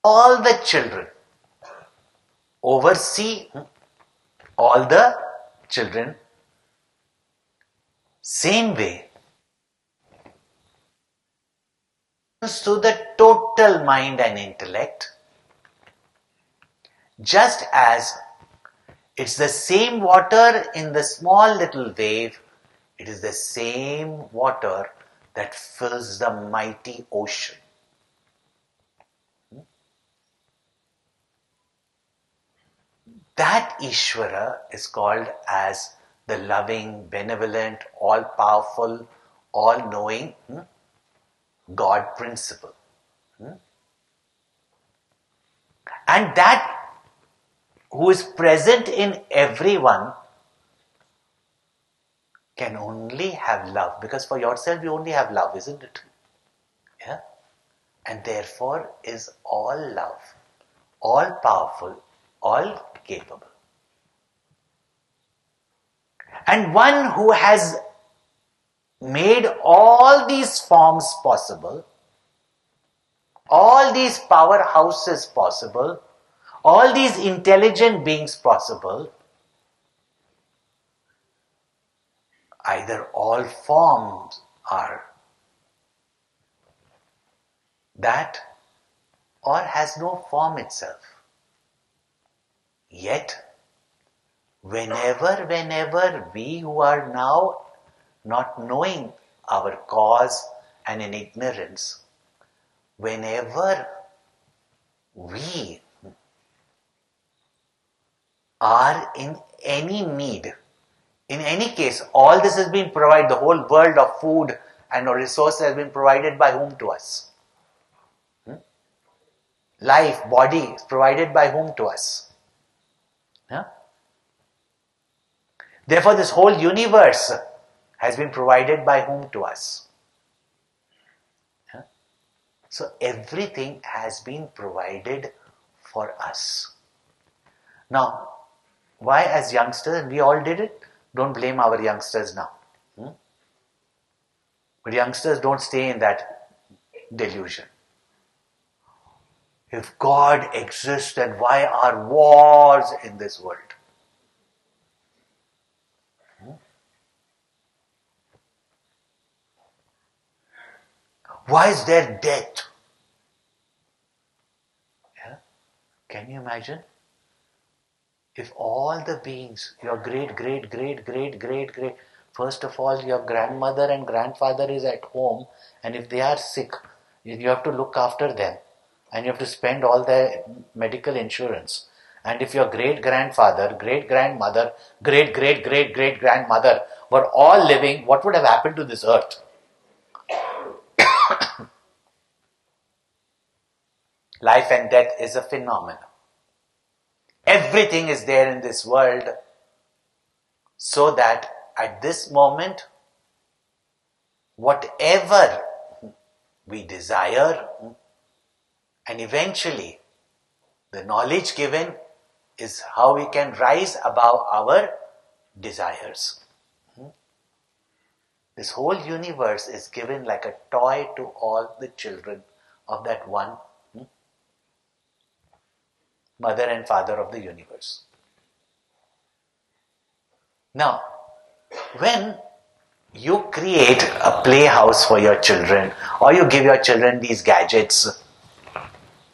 all the children oversee all the children, same way to the total mind and intellect, just as it's the same water in the small little wave, it is the same water that fills the mighty ocean. That Ishvara is called as the loving, benevolent, all-powerful, all-knowing God principle. And that who is present in everyone can only have love, because for yourself you only have love, isn't it? Yeah? And therefore is all love, all powerful, all capable. And one who has made all these forms possible all these powerhouses possible, all these intelligent beings possible, either all forms are that or has no form itself. Yet, whenever we who are now not knowing our cause and in ignorance, whenever we are in any need, in any case, all this has been provided, the whole world of food and resources has been provided by whom to us? Life, body is provided by whom to us? Yeah? Therefore, this whole universe has been provided by whom to us? Yeah? So, everything has been provided for us. Now, why as youngsters, we all did it, don't blame our youngsters now. But youngsters don't stay in that delusion. If God exists, then why are wars in this world? Why is there death? Yeah? Can you imagine? If all the beings, your great, first of all, your grandmother and grandfather is at home, and if they are sick, you have to look after them, and you have to spend all their medical insurance. And if your great grandfather, great grandmother, great grandmother were all living, what would have happened to this earth? Life and death is a phenomenon. Everything is there in this world so that at this moment, whatever we desire, and eventually the knowledge given is how we can rise above our desires. This whole universe is given like a toy to all the children of that one mother and father of the universe. Now, when you create a playhouse for your children, or you give your children these gadgets,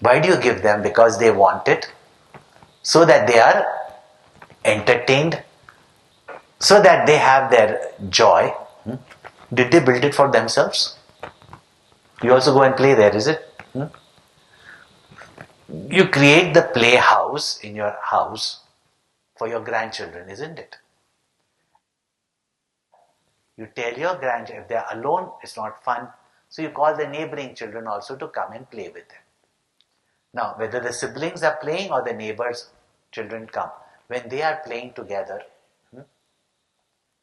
why do you give them? Because they want it, so that they are entertained, so that they have their joy. Did they build it for themselves? You also go and play there, is it? You create the playhouse in your house for your grandchildren, isn't it? You tell your grandchildren, if they are alone, it's not fun. So you call the neighboring children also to come and play with them. Now, whether the siblings are playing or the neighbors' children come, when they are playing together,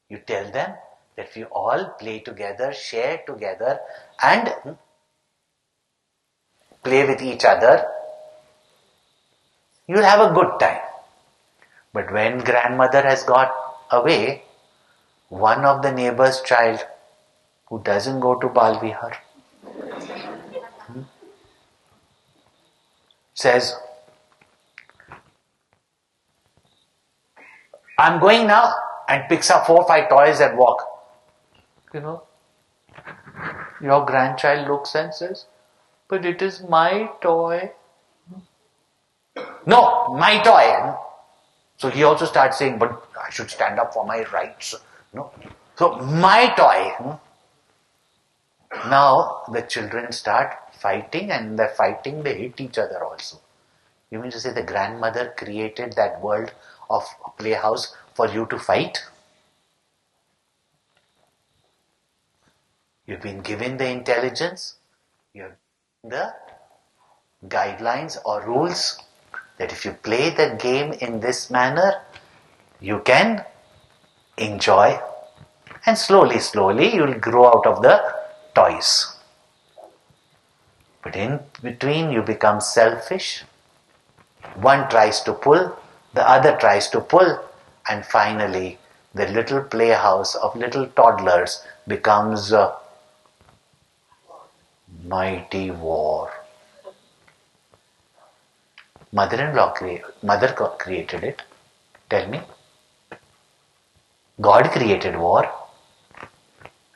you tell them that if you all play together, share together, and play with each other, you'll have a good time. But when grandmother has got away, one of the neighbor's child who doesn't go to Bal Vihar says, I'm going now, and picks up 4 or 5 toys and walk. Your grandchild looks and says, but it is my toy. No, my toy. So he also starts saying, but I should stand up for my rights. No. So my toy. Now the children start fighting, and in their fighting they hit each other also. You mean to say the grandmother created that world of playhouse for you to fight? You've been given the intelligence, you have the guidelines or rules that if you play the game in this manner, you can enjoy, and slowly you will grow out of the toys. But in between you become selfish. One tries to pull, the other tries to pull, and finally the little playhouse of little toddlers becomes a mighty war. Mother created it. Tell me. God created war.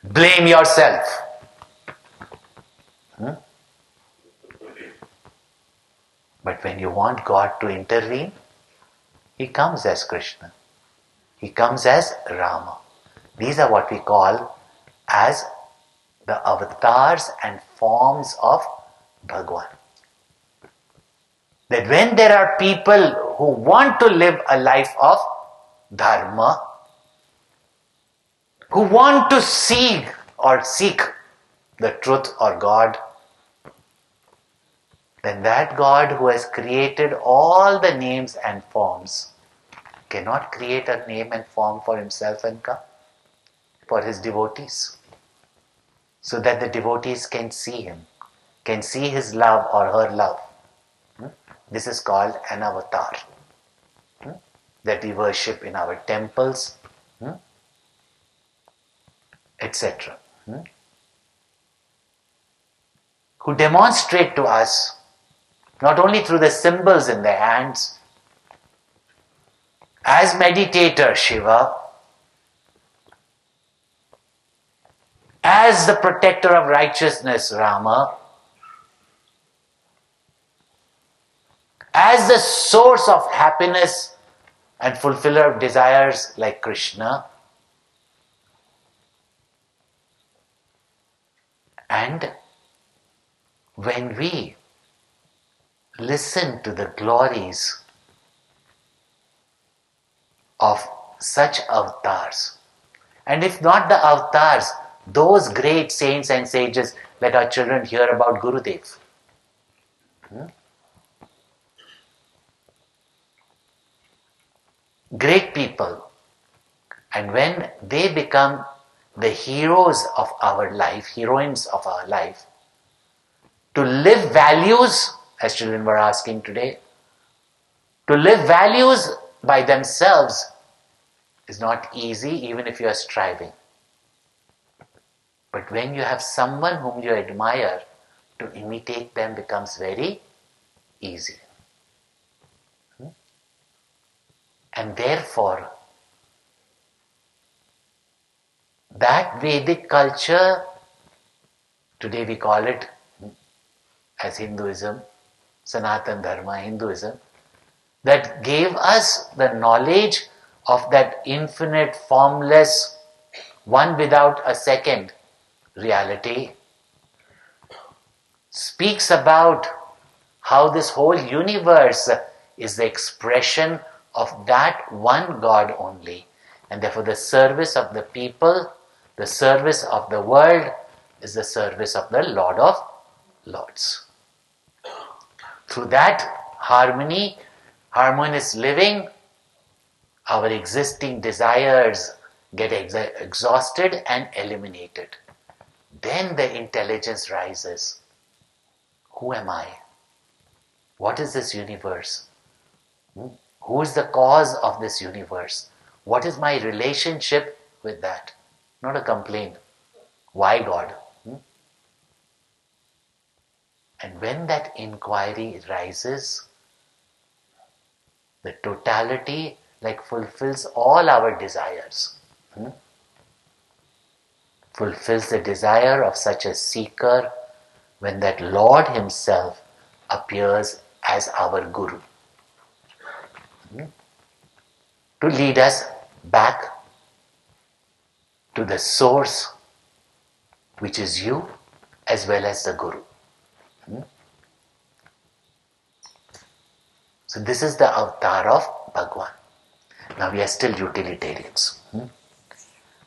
Blame yourself. But when you want God to intervene, He comes as Krishna. He comes as Rama. These are what we call as the avatars and forms of Bhagwan. That when there are people who want to live a life of dharma, who want to seek the truth or God, then that God who has created all the names and forms cannot create a name and form for himself and come for his devotees, so that the devotees can see him, can see his love or her love. This is called an avatar that we worship in our temples, etc. Who demonstrate to us, not only through the symbols in their hands, as meditator Shiva, as the protector of righteousness Rama, as the source of happiness and fulfiller of desires like Krishna, and when we listen to the glories of such avatars, and if not the avatars, those great saints and sages, let our children hear about Gurudev. Great people. And when they become the heroes of our life, heroines of our life, to live values, as children were asking today, to live values by themselves is not easy, even if you are striving. But when you have someone whom you admire, to imitate them becomes very easy. And therefore, that Vedic culture, today we call it as Hinduism, Sanatan Dharma, Hinduism, that gave us the knowledge of that infinite, formless, one without a second reality, speaks about how this whole universe is the expression of that one God only. And therefore the service of the people, the service of the world is the service of the Lord of Lords. Through that harmony, harmonious living, our existing desires get exhausted and eliminated. Then the intelligence rises. Who am I? What is this universe? Who is the cause of this universe? What is my relationship with that? Not a complaint. Why God? And when that inquiry rises, the totality fulfills all our desires. Fulfills the desire of such a seeker when that Lord himself appears as our Guru. To lead us back to the source, which is you as well as the Guru. So this is the avatar of Bhagwan. Now we are still utilitarians.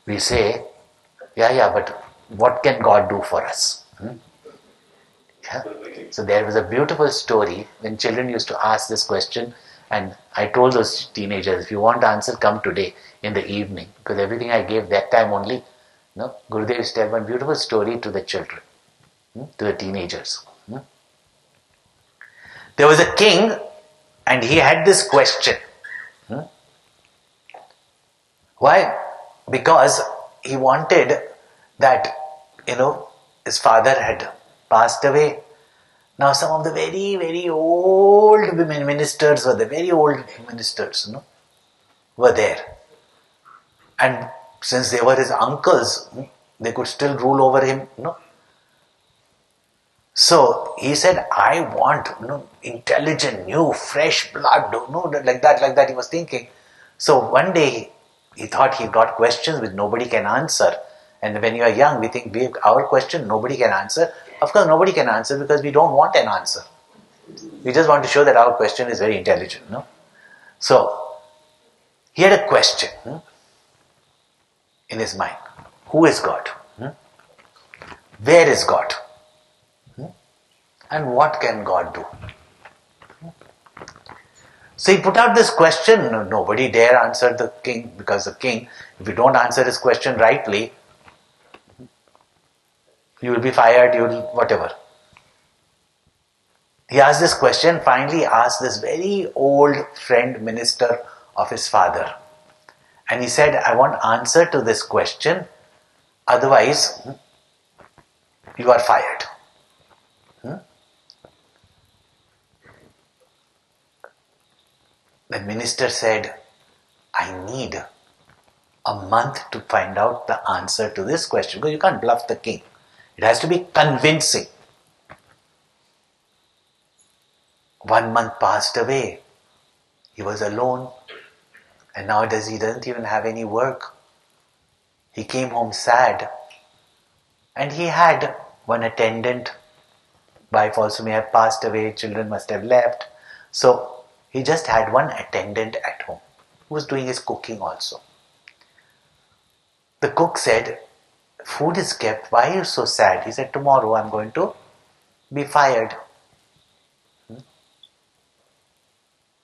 We say, but what can God do for us? Yeah? So there was a beautiful story when children used to ask this question, and I told those teenagers, if you want the answer, come today in the evening, because everything I gave that time only, Gurudev used to tell one beautiful story to the children, to the teenagers. There was a king, and he had this question. Why? Because he wanted that, his father had passed away, Now some of the very, very old women ministers were there, very old ministers, were there. And since they were his uncles, they could still rule over him, So he said, I want intelligent, new, fresh blood, like that he was thinking. So one day he thought he got questions which nobody can answer. And when you are young, we think our question nobody can answer. Of course, nobody can answer because we don't want an answer. We just want to show that our question is very intelligent. So he had a question in his mind. Who is God? Where is God? And what can God do? So he put out this question. Nobody dare answer the king, because the king, if you don't answer his question rightly, you will be fired, you will whatever. He asked this question, finally asked this very old friend minister of his father. And he said, I want answer to this question, otherwise you are fired. The minister said, I need a month to find out the answer to this question, because you can't bluff the king. It has to be convincing. 1 month passed away. He was alone. And nowadays he doesn't even have any work. He came home sad. And he had one attendant. Wife also may have passed away. Children must have left. So he just had one attendant at home who was doing his cooking also. The cook said, food is kept. Why are you so sad? He said, tomorrow I'm going to be fired.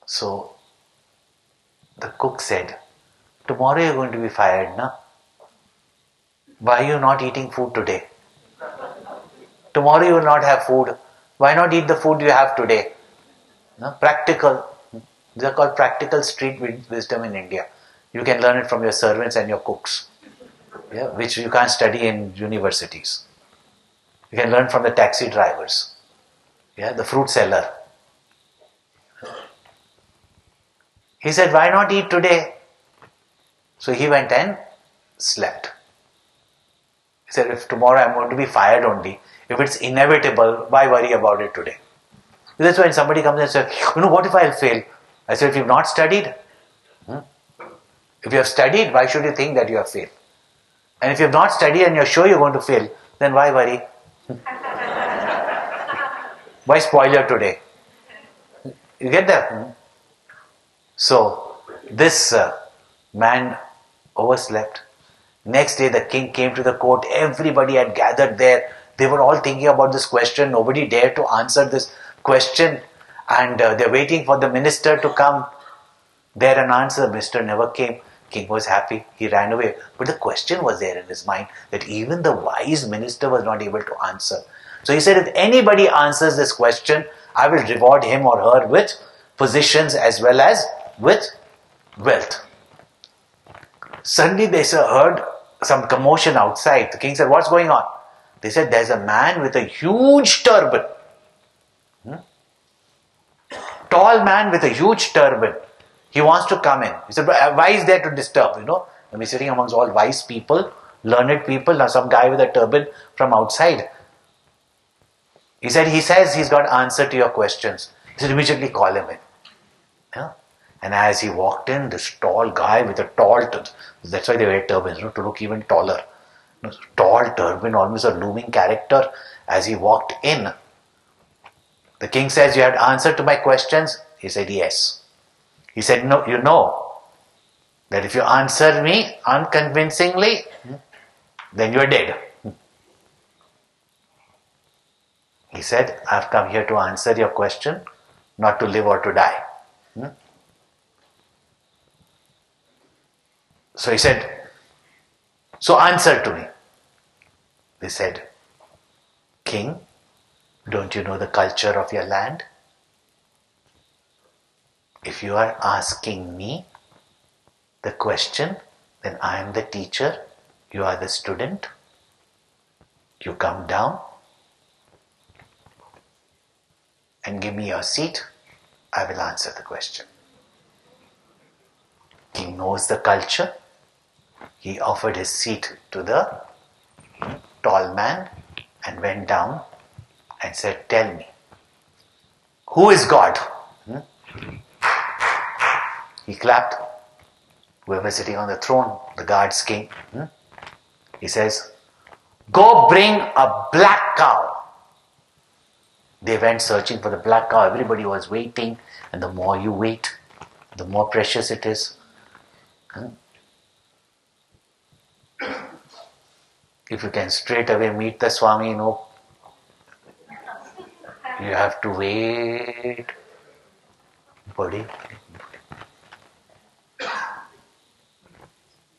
So the cook said, tomorrow you're going to be fired, na? Why are you not eating food today? Tomorrow you will not have food. Why not eat the food you have today? No? Practical. These are called practical street wisdom in India. You can learn it from your servants and your cooks, which you can't study in universities. You can learn from the taxi drivers, the fruit seller. He said, why not eat today? So he went and slept. He said, if tomorrow I'm going to be fired only, if it's inevitable, why worry about it today? That's when somebody comes and says, what if I'll fail? I said, if you've not studied, if you have studied, why should you think that you have failed? And if you have not studied and you're sure you're going to fail, then why worry? Why spoil your today? You get that? So, this man overslept. Next day, the king came to the court. Everybody had gathered there. They were all thinking about this question. Nobody dared to answer this question. And they're waiting for the minister to come there and answer. The minister never came. King was happy. He ran away. But the question was there in his mind that even the wise minister was not able to answer. So he said, if anybody answers this question, I will reward him or her with positions as well as with wealth. Suddenly they heard some commotion outside. The king said, what's going on? They said, there's a man with a huge turban. Tall man with a huge turban. He wants to come in. He said, why is there to disturb? And we're sitting amongst all wise people, learned people. Now some guy with a turban from outside. He says he's got answer to your questions. He said, immediately call him in. And as he walked in, this tall guy with a tall turban, that's why they wear turbans, to look even taller. Tall turban, almost a looming character. As he walked in, the king says, you had answer to my questions? He said, yes. He said, no, you know that if you answer me unconvincingly, then you are dead. He said, I've come here to answer your question, not to live or to die. So he said, so answer to me. They said, King, don't you know the culture of your land? If you are asking me the question, then I am the teacher, you are the student. You come down, and give me your seat, I will answer the question. King knows the culture. He offered his seat to the tall man and went down and said, tell me, who is God? He clapped. Whoever was sitting on the throne, the guards came. He says, go bring a black cow. They went searching for the black cow. Everybody was waiting, and the more you wait, the more precious it is. If you can straight away meet the Swami, no, you have to wait. Buddy.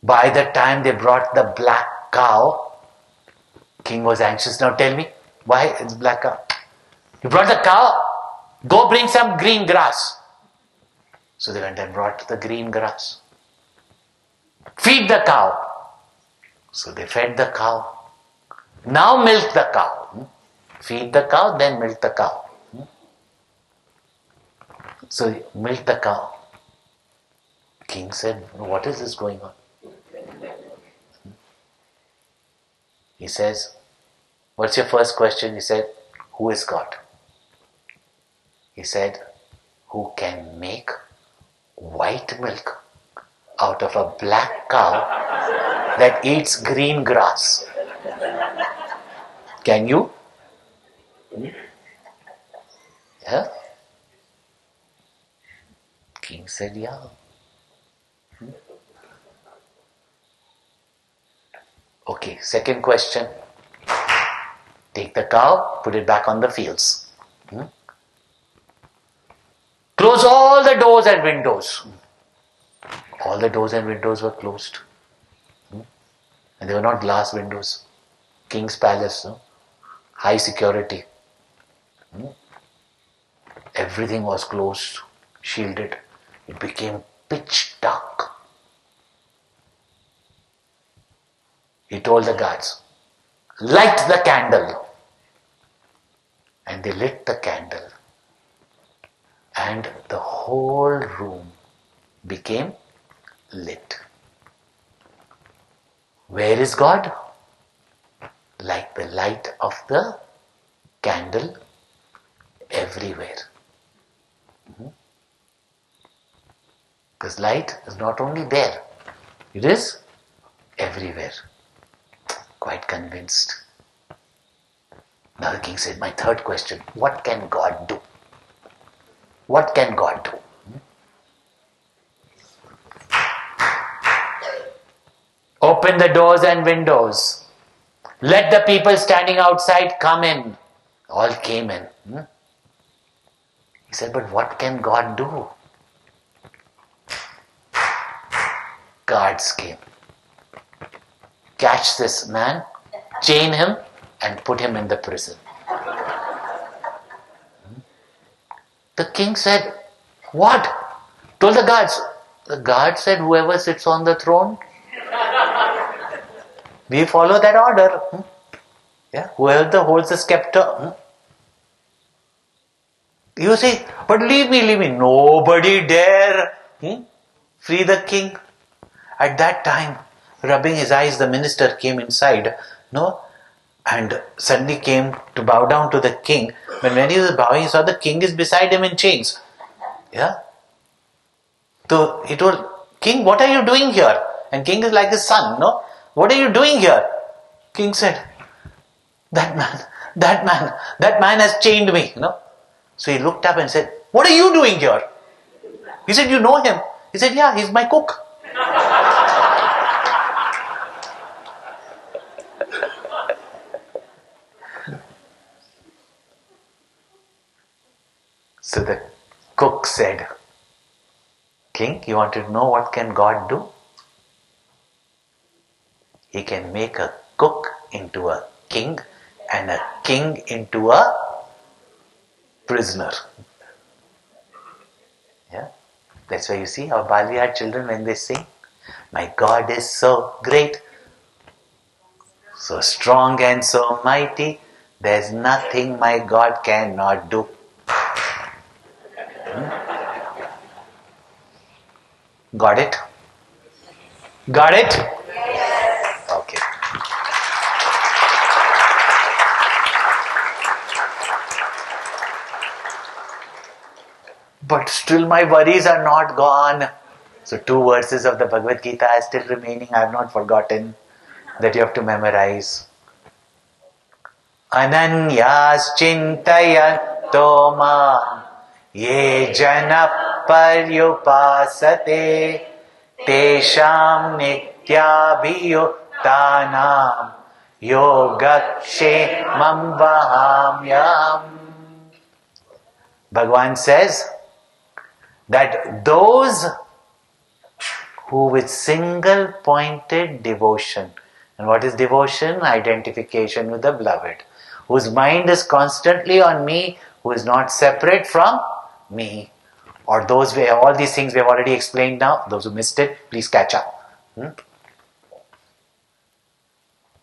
By the time they brought the black cow, king was anxious. Now tell me, why it's black cow? You brought the cow? Go bring some green grass. So they went and brought the green grass. Feed the cow. So they fed the cow. Now milk the cow. Feed the cow, then milk the cow. So milk the cow. King said, what is this going on? He says, what's your first question? He said, who is God? He said, who can make white milk out of a black cow that eats green grass? Can you? Yeah? King said, yeah. Okay, second question. Take the cow, put it back on the fields. Close all the doors and windows. All the doors and windows were closed. And they were not glass windows. King's palace, high security. Everything was closed, shielded. It became pitch dark. He told the guards, light the candle. And they lit the candle. And the whole room became lit. Where is God? Like the light of the candle everywhere. Because light is not only there, it is everywhere. Quite convinced. Now the king said, my third question, what can God do? What can God do? Open the doors and windows. Let the people standing outside come in. All came in. He said, but what can God do? Guards came. Catch this man, chain him, and put him in the prison. The king said, what? Told the guards. The guard said, whoever sits on the throne, we follow that order. Yeah, whoever holds the scepter. You say, but leave me. Nobody dare free the king. At that time, rubbing his eyes, the minister came inside, and suddenly came to bow down to the king. When he was bowing, he saw the king is beside him in chains. Yeah. So he told, king, what are you doing here? And king is like his son, What are you doing here? King said, that man has chained me, So he looked up and said, what are you doing here? He said, you know him? He said, yeah, he's my cook. So the cook said, king, you want to know what can God do? He can make a cook into a king and a king into a prisoner. Yeah, that's why you see our Balvihar children when they sing, my God is so great, so strong and so mighty, there's nothing my God cannot do. Got it? Got it? Okay. But still my worries are not gone. So 2 verses of the Bhagavad Gita are still remaining. I have not forgotten that you have to memorize. Ananyas chintayanto mam ye jana paryupasate tesham nityabhiyuktanam yogakshemam vahamyam. Bhagavan says that those who with single pointed devotion, and what is devotion? Identification with the beloved, whose mind is constantly on me, who is not separate from me, or those where all these things we have already explained now. Those who missed it, please catch up.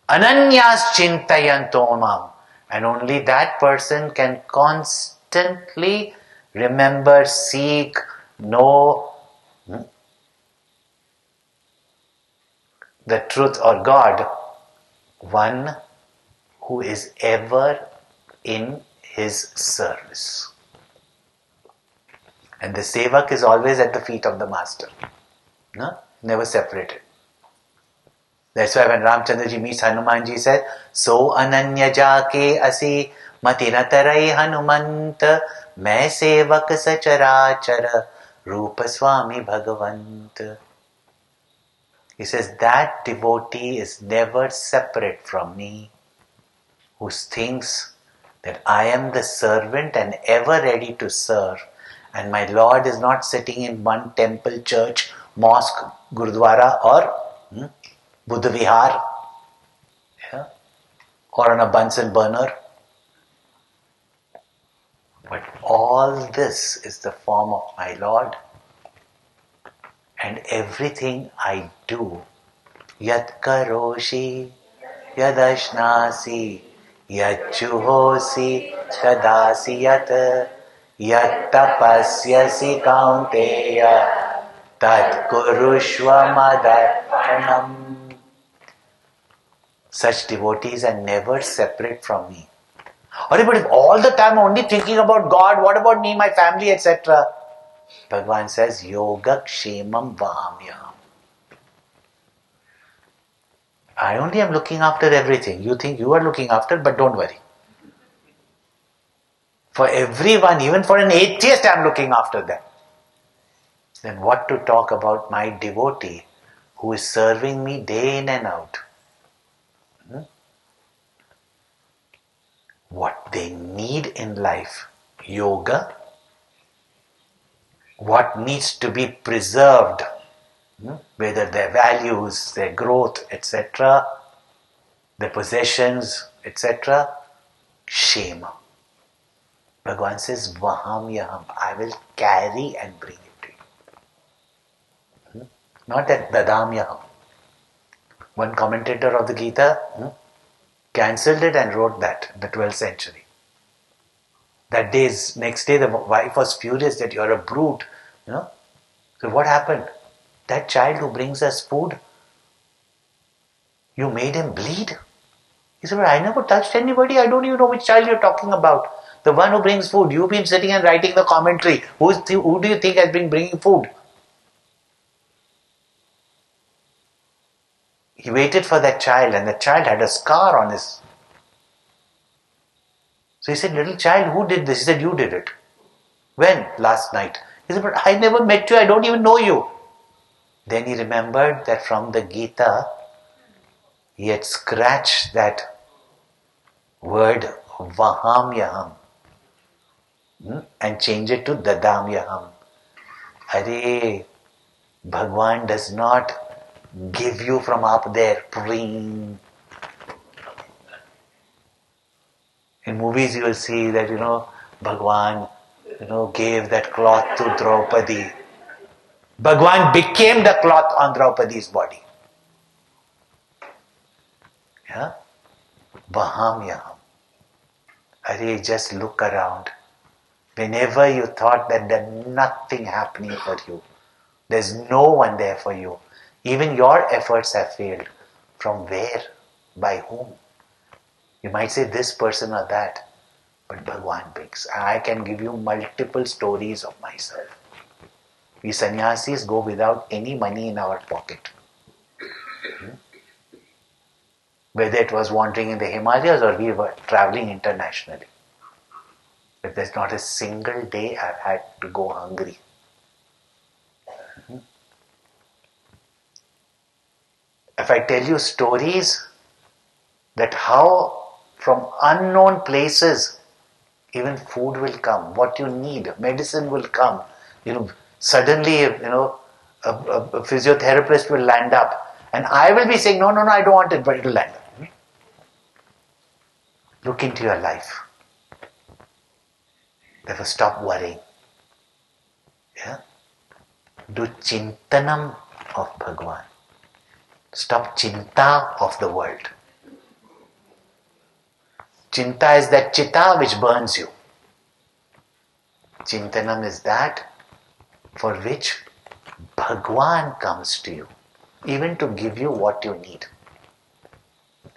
Ananyas chintayanto mam, and only that person can constantly remember, seek, know the truth or God, one who is ever in his service. And the sevak is always at the feet of the master. No? Never separated. That's why when Ramchandraji meets Hanumanji said, So ananya jake asi matina tarai Hanumant मैं सेवक सचराचर रूप स्वामी भगवंत. He says that devotee is never separate from me, who thinks that I am the servant and ever ready to serve, and my Lord is not sitting in one temple, church, mosque, gurudwara or Buddha Vihar, or on a Bunsen burner. But all this is the form of my Lord, and everything I do, yat karoshi, yad ashnasi, yat juhosi, tadasi yat, yat tapasyasi kaunteya, tat kurushva madarpanam. Such devotees are never separate from me. But if all the time only thinking about God, what about me, my family, etc.? Bhagavan says, Yoga Kshemam Vahamyam. I only am looking after everything. You think you are looking after, but don't worry. For everyone, even for an atheist, I am looking after them. Then what to talk about my devotee who is serving me day in and out? What they need in life, yoga, what needs to be preserved, whether their values, their growth, etc., their possessions, etc., shema. Bhagavan says, Vahamyaham, I will carry and bring it to you. Not that Dadamyaham. One commentator of the Gita cancelled it and wrote that in the 12th century. That next day the wife was furious that you are a brute. So what happened? That child who brings us food, you made him bleed? He said, I never touched anybody. I don't even know which child you're talking about. The one who brings food. You've been sitting and writing the commentary. Who do you think has been bringing food? He waited for that child, and the child had a scar on his. So he said, little child, who did this? He said, you did it. When? Last night. He said, but I never met you. I don't even know you. Then he remembered that from the Gita, he had scratched that word Vahamyaham and changed it to Dadamyaham. Arey, Bhagwan does not give you from up there. Pring. In movies you will see that, Bhagwan, gave that cloth to Draupadi. Bhagwan became the cloth on Draupadi's body. Yeah? Vahamyaham. Arey, just look around. Whenever you thought that there's nothing happening for you, There's no one there for you. Even your efforts have failed. From where? By whom? You might say this person or that, but Bhagwan picks. I can give you multiple stories of myself. We sannyasis go without any money in our pocket. Whether it was wandering in the Himalayas or we were traveling internationally. But there's not a single day I've had to go hungry. If I tell you stories that how from unknown places even food will come, what you need, medicine will come, suddenly, a physiotherapist will land up and I will be saying, no, I don't want it, but it will land up. Look into your life. Therefore stop worrying. Yeah? Do chintanam of Bhagwan. Stop chinta of the world. Chinta is that chitta which burns you. Chintanam is that for which Bhagwan comes to you, even to give you what you need.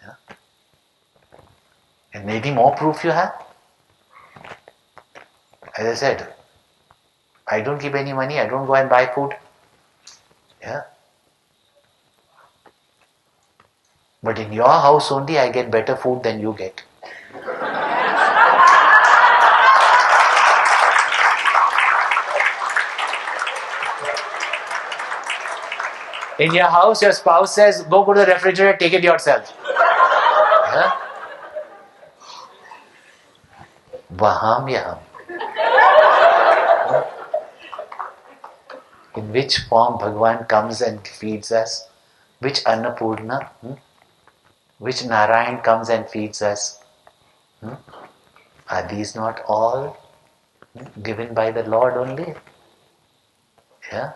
Yeah? And maybe more proof you have. As I said, I don't keep any money, I don't go and buy food. Yeah. But in your house only I get better food than you get. In your house, your spouse says, go to the refrigerator, take it yourself. Yeah? Vaham yaham. In which form Bhagwan comes and feeds us? Which Annapurna? Which Narayan comes and feeds us? Are these not all given by the Lord only? Yeah?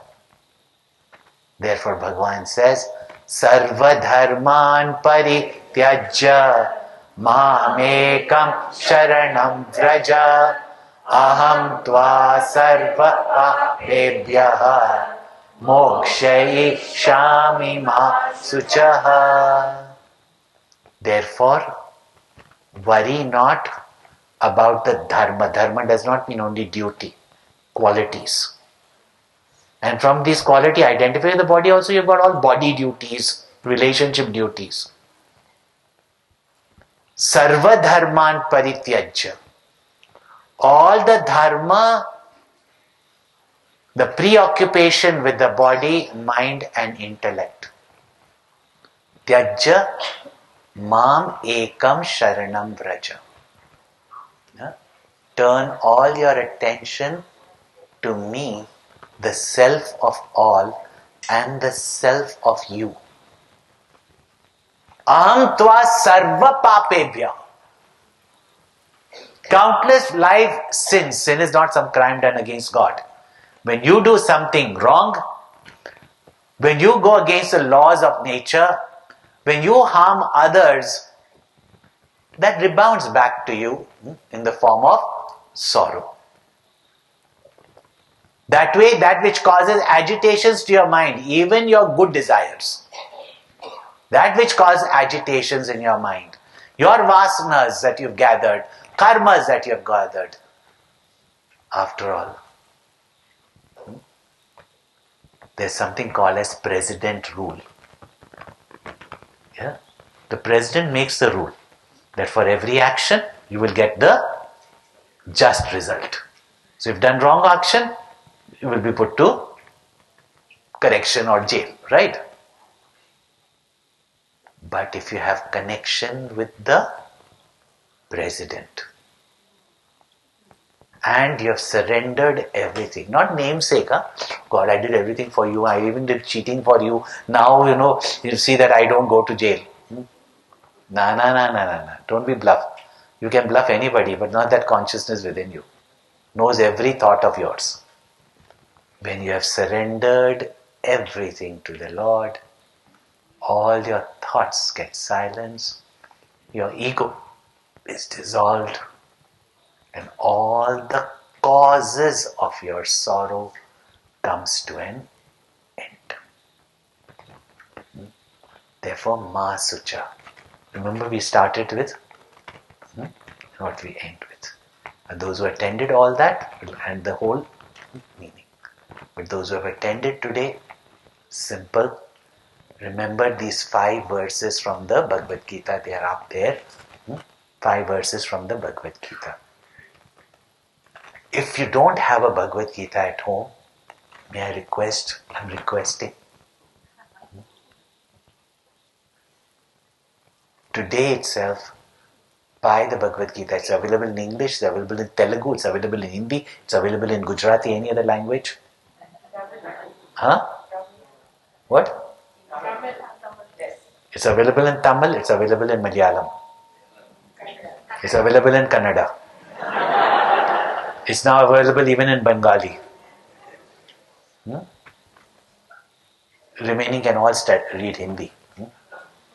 Therefore Bhagwan says, Sarva dharman parityajya mamekam sharanam vraja aham tva sarva papebhyaha mokshayikshami ma suchaha. Therefore, worry not about the dharma. Dharma does not mean only duty, qualities. And from this quality, identify the body also, you've got all body duties, relationship duties. Sarva dharman parityajya. All the dharma, the preoccupation with the body, mind and intellect. Tyajya mam ekam sharanam vraja. Turn all your attention to me, the self of all and the self of you. Aham tva sarva papebhya. Countless life sins. Sin is not some crime done against God. When you do something wrong, when you go against the laws of nature, when you harm others, that rebounds back to you in the form of sorrow. That way, that which causes agitations to your mind, even your good desires, that which causes agitations in your mind, your vasanas that you've gathered, karmas that you've gathered, after all, there's something called as president rule. Yeah? The president makes the rule that for every action, you will get the just result. So if you've done wrong action, you will be put to correction or jail, right? But if you have connection with the president and you have surrendered everything, not namesake, God, I did everything for you, I even did cheating for you, now you see that I don't go to jail. No. Don't be bluff. You can bluff anybody, but not that consciousness within you. Knows every thought of yours. When you have surrendered everything to the Lord, all your thoughts get silenced, your ego is dissolved, and all the causes of your sorrow comes to an Therefore, Ma Sucha. Remember, we started with what we end with. And those who attended all that will end the whole meaning. But those who have attended today, simple. Remember these 5 verses from the Bhagavad Gita, they are up there. 5 verses from the Bhagavad Gita. If you don't have a Bhagavad Gita at home, may I request, I'm requesting, today itself, buy the Bhagavad Gita. It's available in English, it's available in Telugu, it's available in Hindi, it's available in Gujarati, any other language? Huh? What? It's available in Tamil, it's available in Malayalam. It's available in Kannada. It's now available even in Bengali. Remaining can all read Hindi.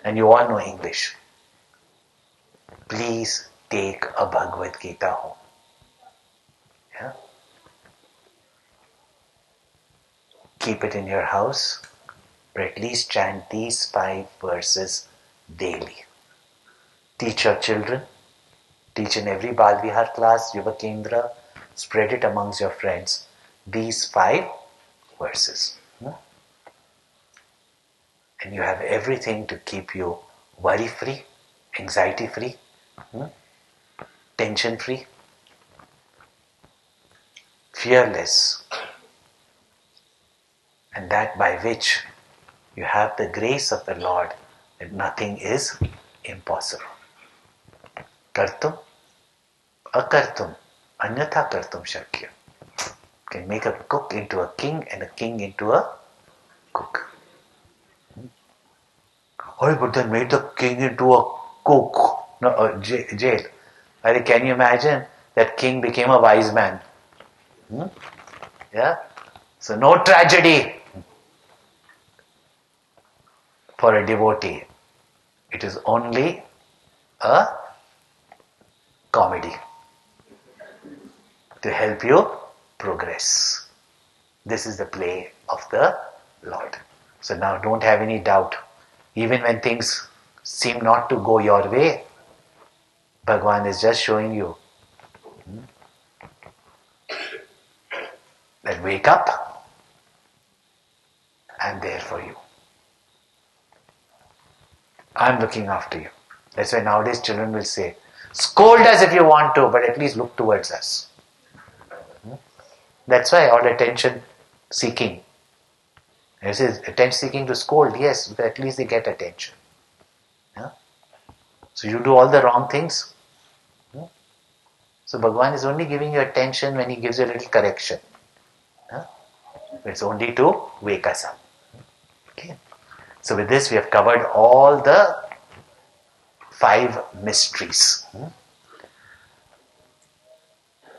And you all know English. Please take a Bhagavad Gita home. Yeah? Keep it in your house, but at least chant these 5 verses daily. Teach your children, teach in every Bal Vihar class, Yuva Kendra, spread it amongst your friends. These 5 verses. And you have everything to keep you worry-free, anxiety-free, tension-free, fearless. And that by which you have the grace of the Lord that nothing is impossible. Kartum, akartum, anyatha kartum shakya. Can make a cook into a king and a king into a cook. Oh, but then made the king into a cook, no, a jail. Can you imagine that king became a wise man? Yeah? So no tragedy for a devotee. It is only a comedy to help you progress. This is the play of the Lord. So now don't have any doubt. Even when things seem not to go your way, Bhagwan is just showing you that wake up, I'm there for you. I'm looking after you. That's why nowadays children will say, scold us if you want to, but at least look towards us. That's why all attention seeking. This is attention seeking to scold, yes, but at least they get attention. Yeah? So you do all the wrong things. So Bhagwan is only giving you attention when he gives you a little correction. It's only to wake us up. Okay. So with this we have covered all the 5 mysteries.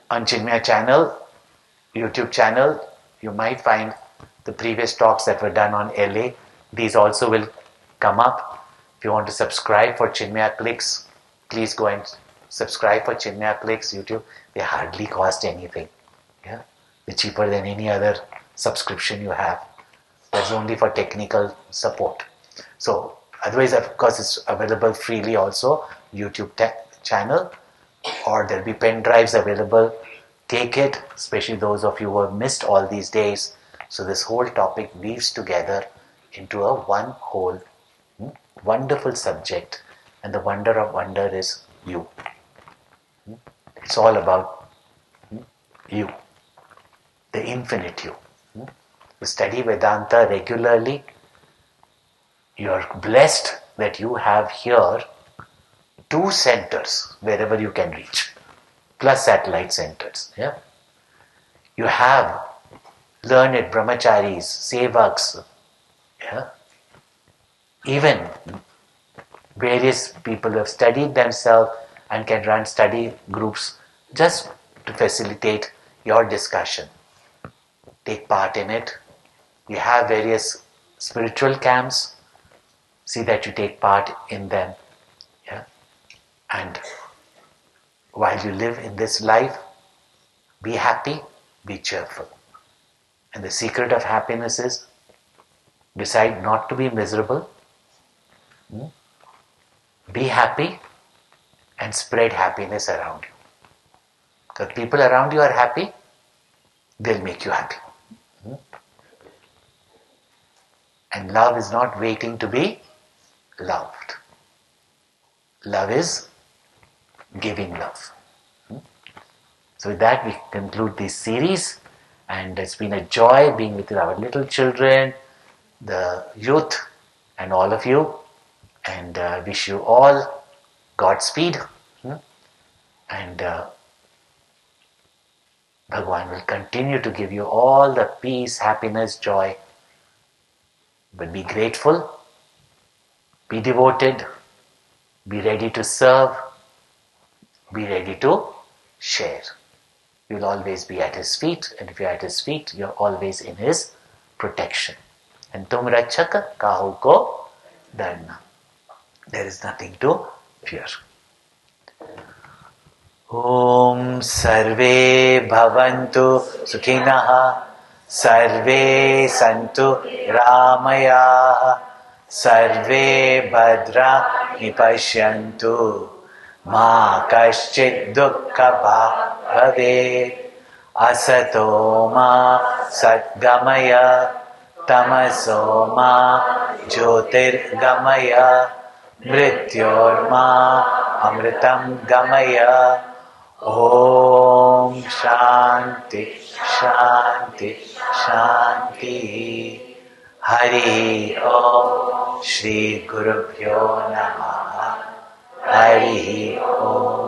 On Chinmaya channel, YouTube channel, you might find the previous talks that were done on LA. These also will come up. If you want to subscribe for Chinmaya Clicks, please go and subscribe for Chinmaya Clicks YouTube. They hardly cost anything. Yeah? They're cheaper than any other subscription you have. That's only for technical support. So otherwise, of course, it's available freely also, YouTube channel, or there'll be pen drives available. Take it, especially those of you who have missed all these days. So this whole topic weaves together into a one whole wonderful subject, and the wonder of wonder is you. It's all about you, the infinite you. You study Vedanta regularly, you are blessed that you have here 2 centers wherever you can reach, plus satellite centers. Yeah? You have learned brahmacharis, sevaks, yeah? Even various people who have studied themselves and can run study groups just to facilitate your discussion. Take part in it. You have various spiritual camps. See that you take part in them. Yeah? And while you live in this life, be happy, be cheerful. And the secret of happiness is decide not to be miserable, Be happy and spread happiness around you. Because people around you are happy, they'll make you happy. And love is not waiting to be loved. Love is giving love. So with that we conclude this series, and it's been a joy being with our little children, the youth, and all of you, and wish you all Godspeed, and Bhagwan will continue to give you all the peace, happiness, joy, but be grateful, be devoted, be ready to serve, be ready to share. You'll always be at his feet, and if you're at his feet, you're always in his protection. And tum rachak kahu ko darna. There is nothing to fear. Om sarve bhavantu sukhinah, sarve santu ramaya, sarve bhadrani pashyantu, ma kaschid dukkha bhavet, asato ma satgamaya, tamaso ma jyotirgamaya, mrityorma amritam gamaya. Om Shanti Shanti Shanti. Hari Om Shri Gurubhyo Namaha. Hari Om.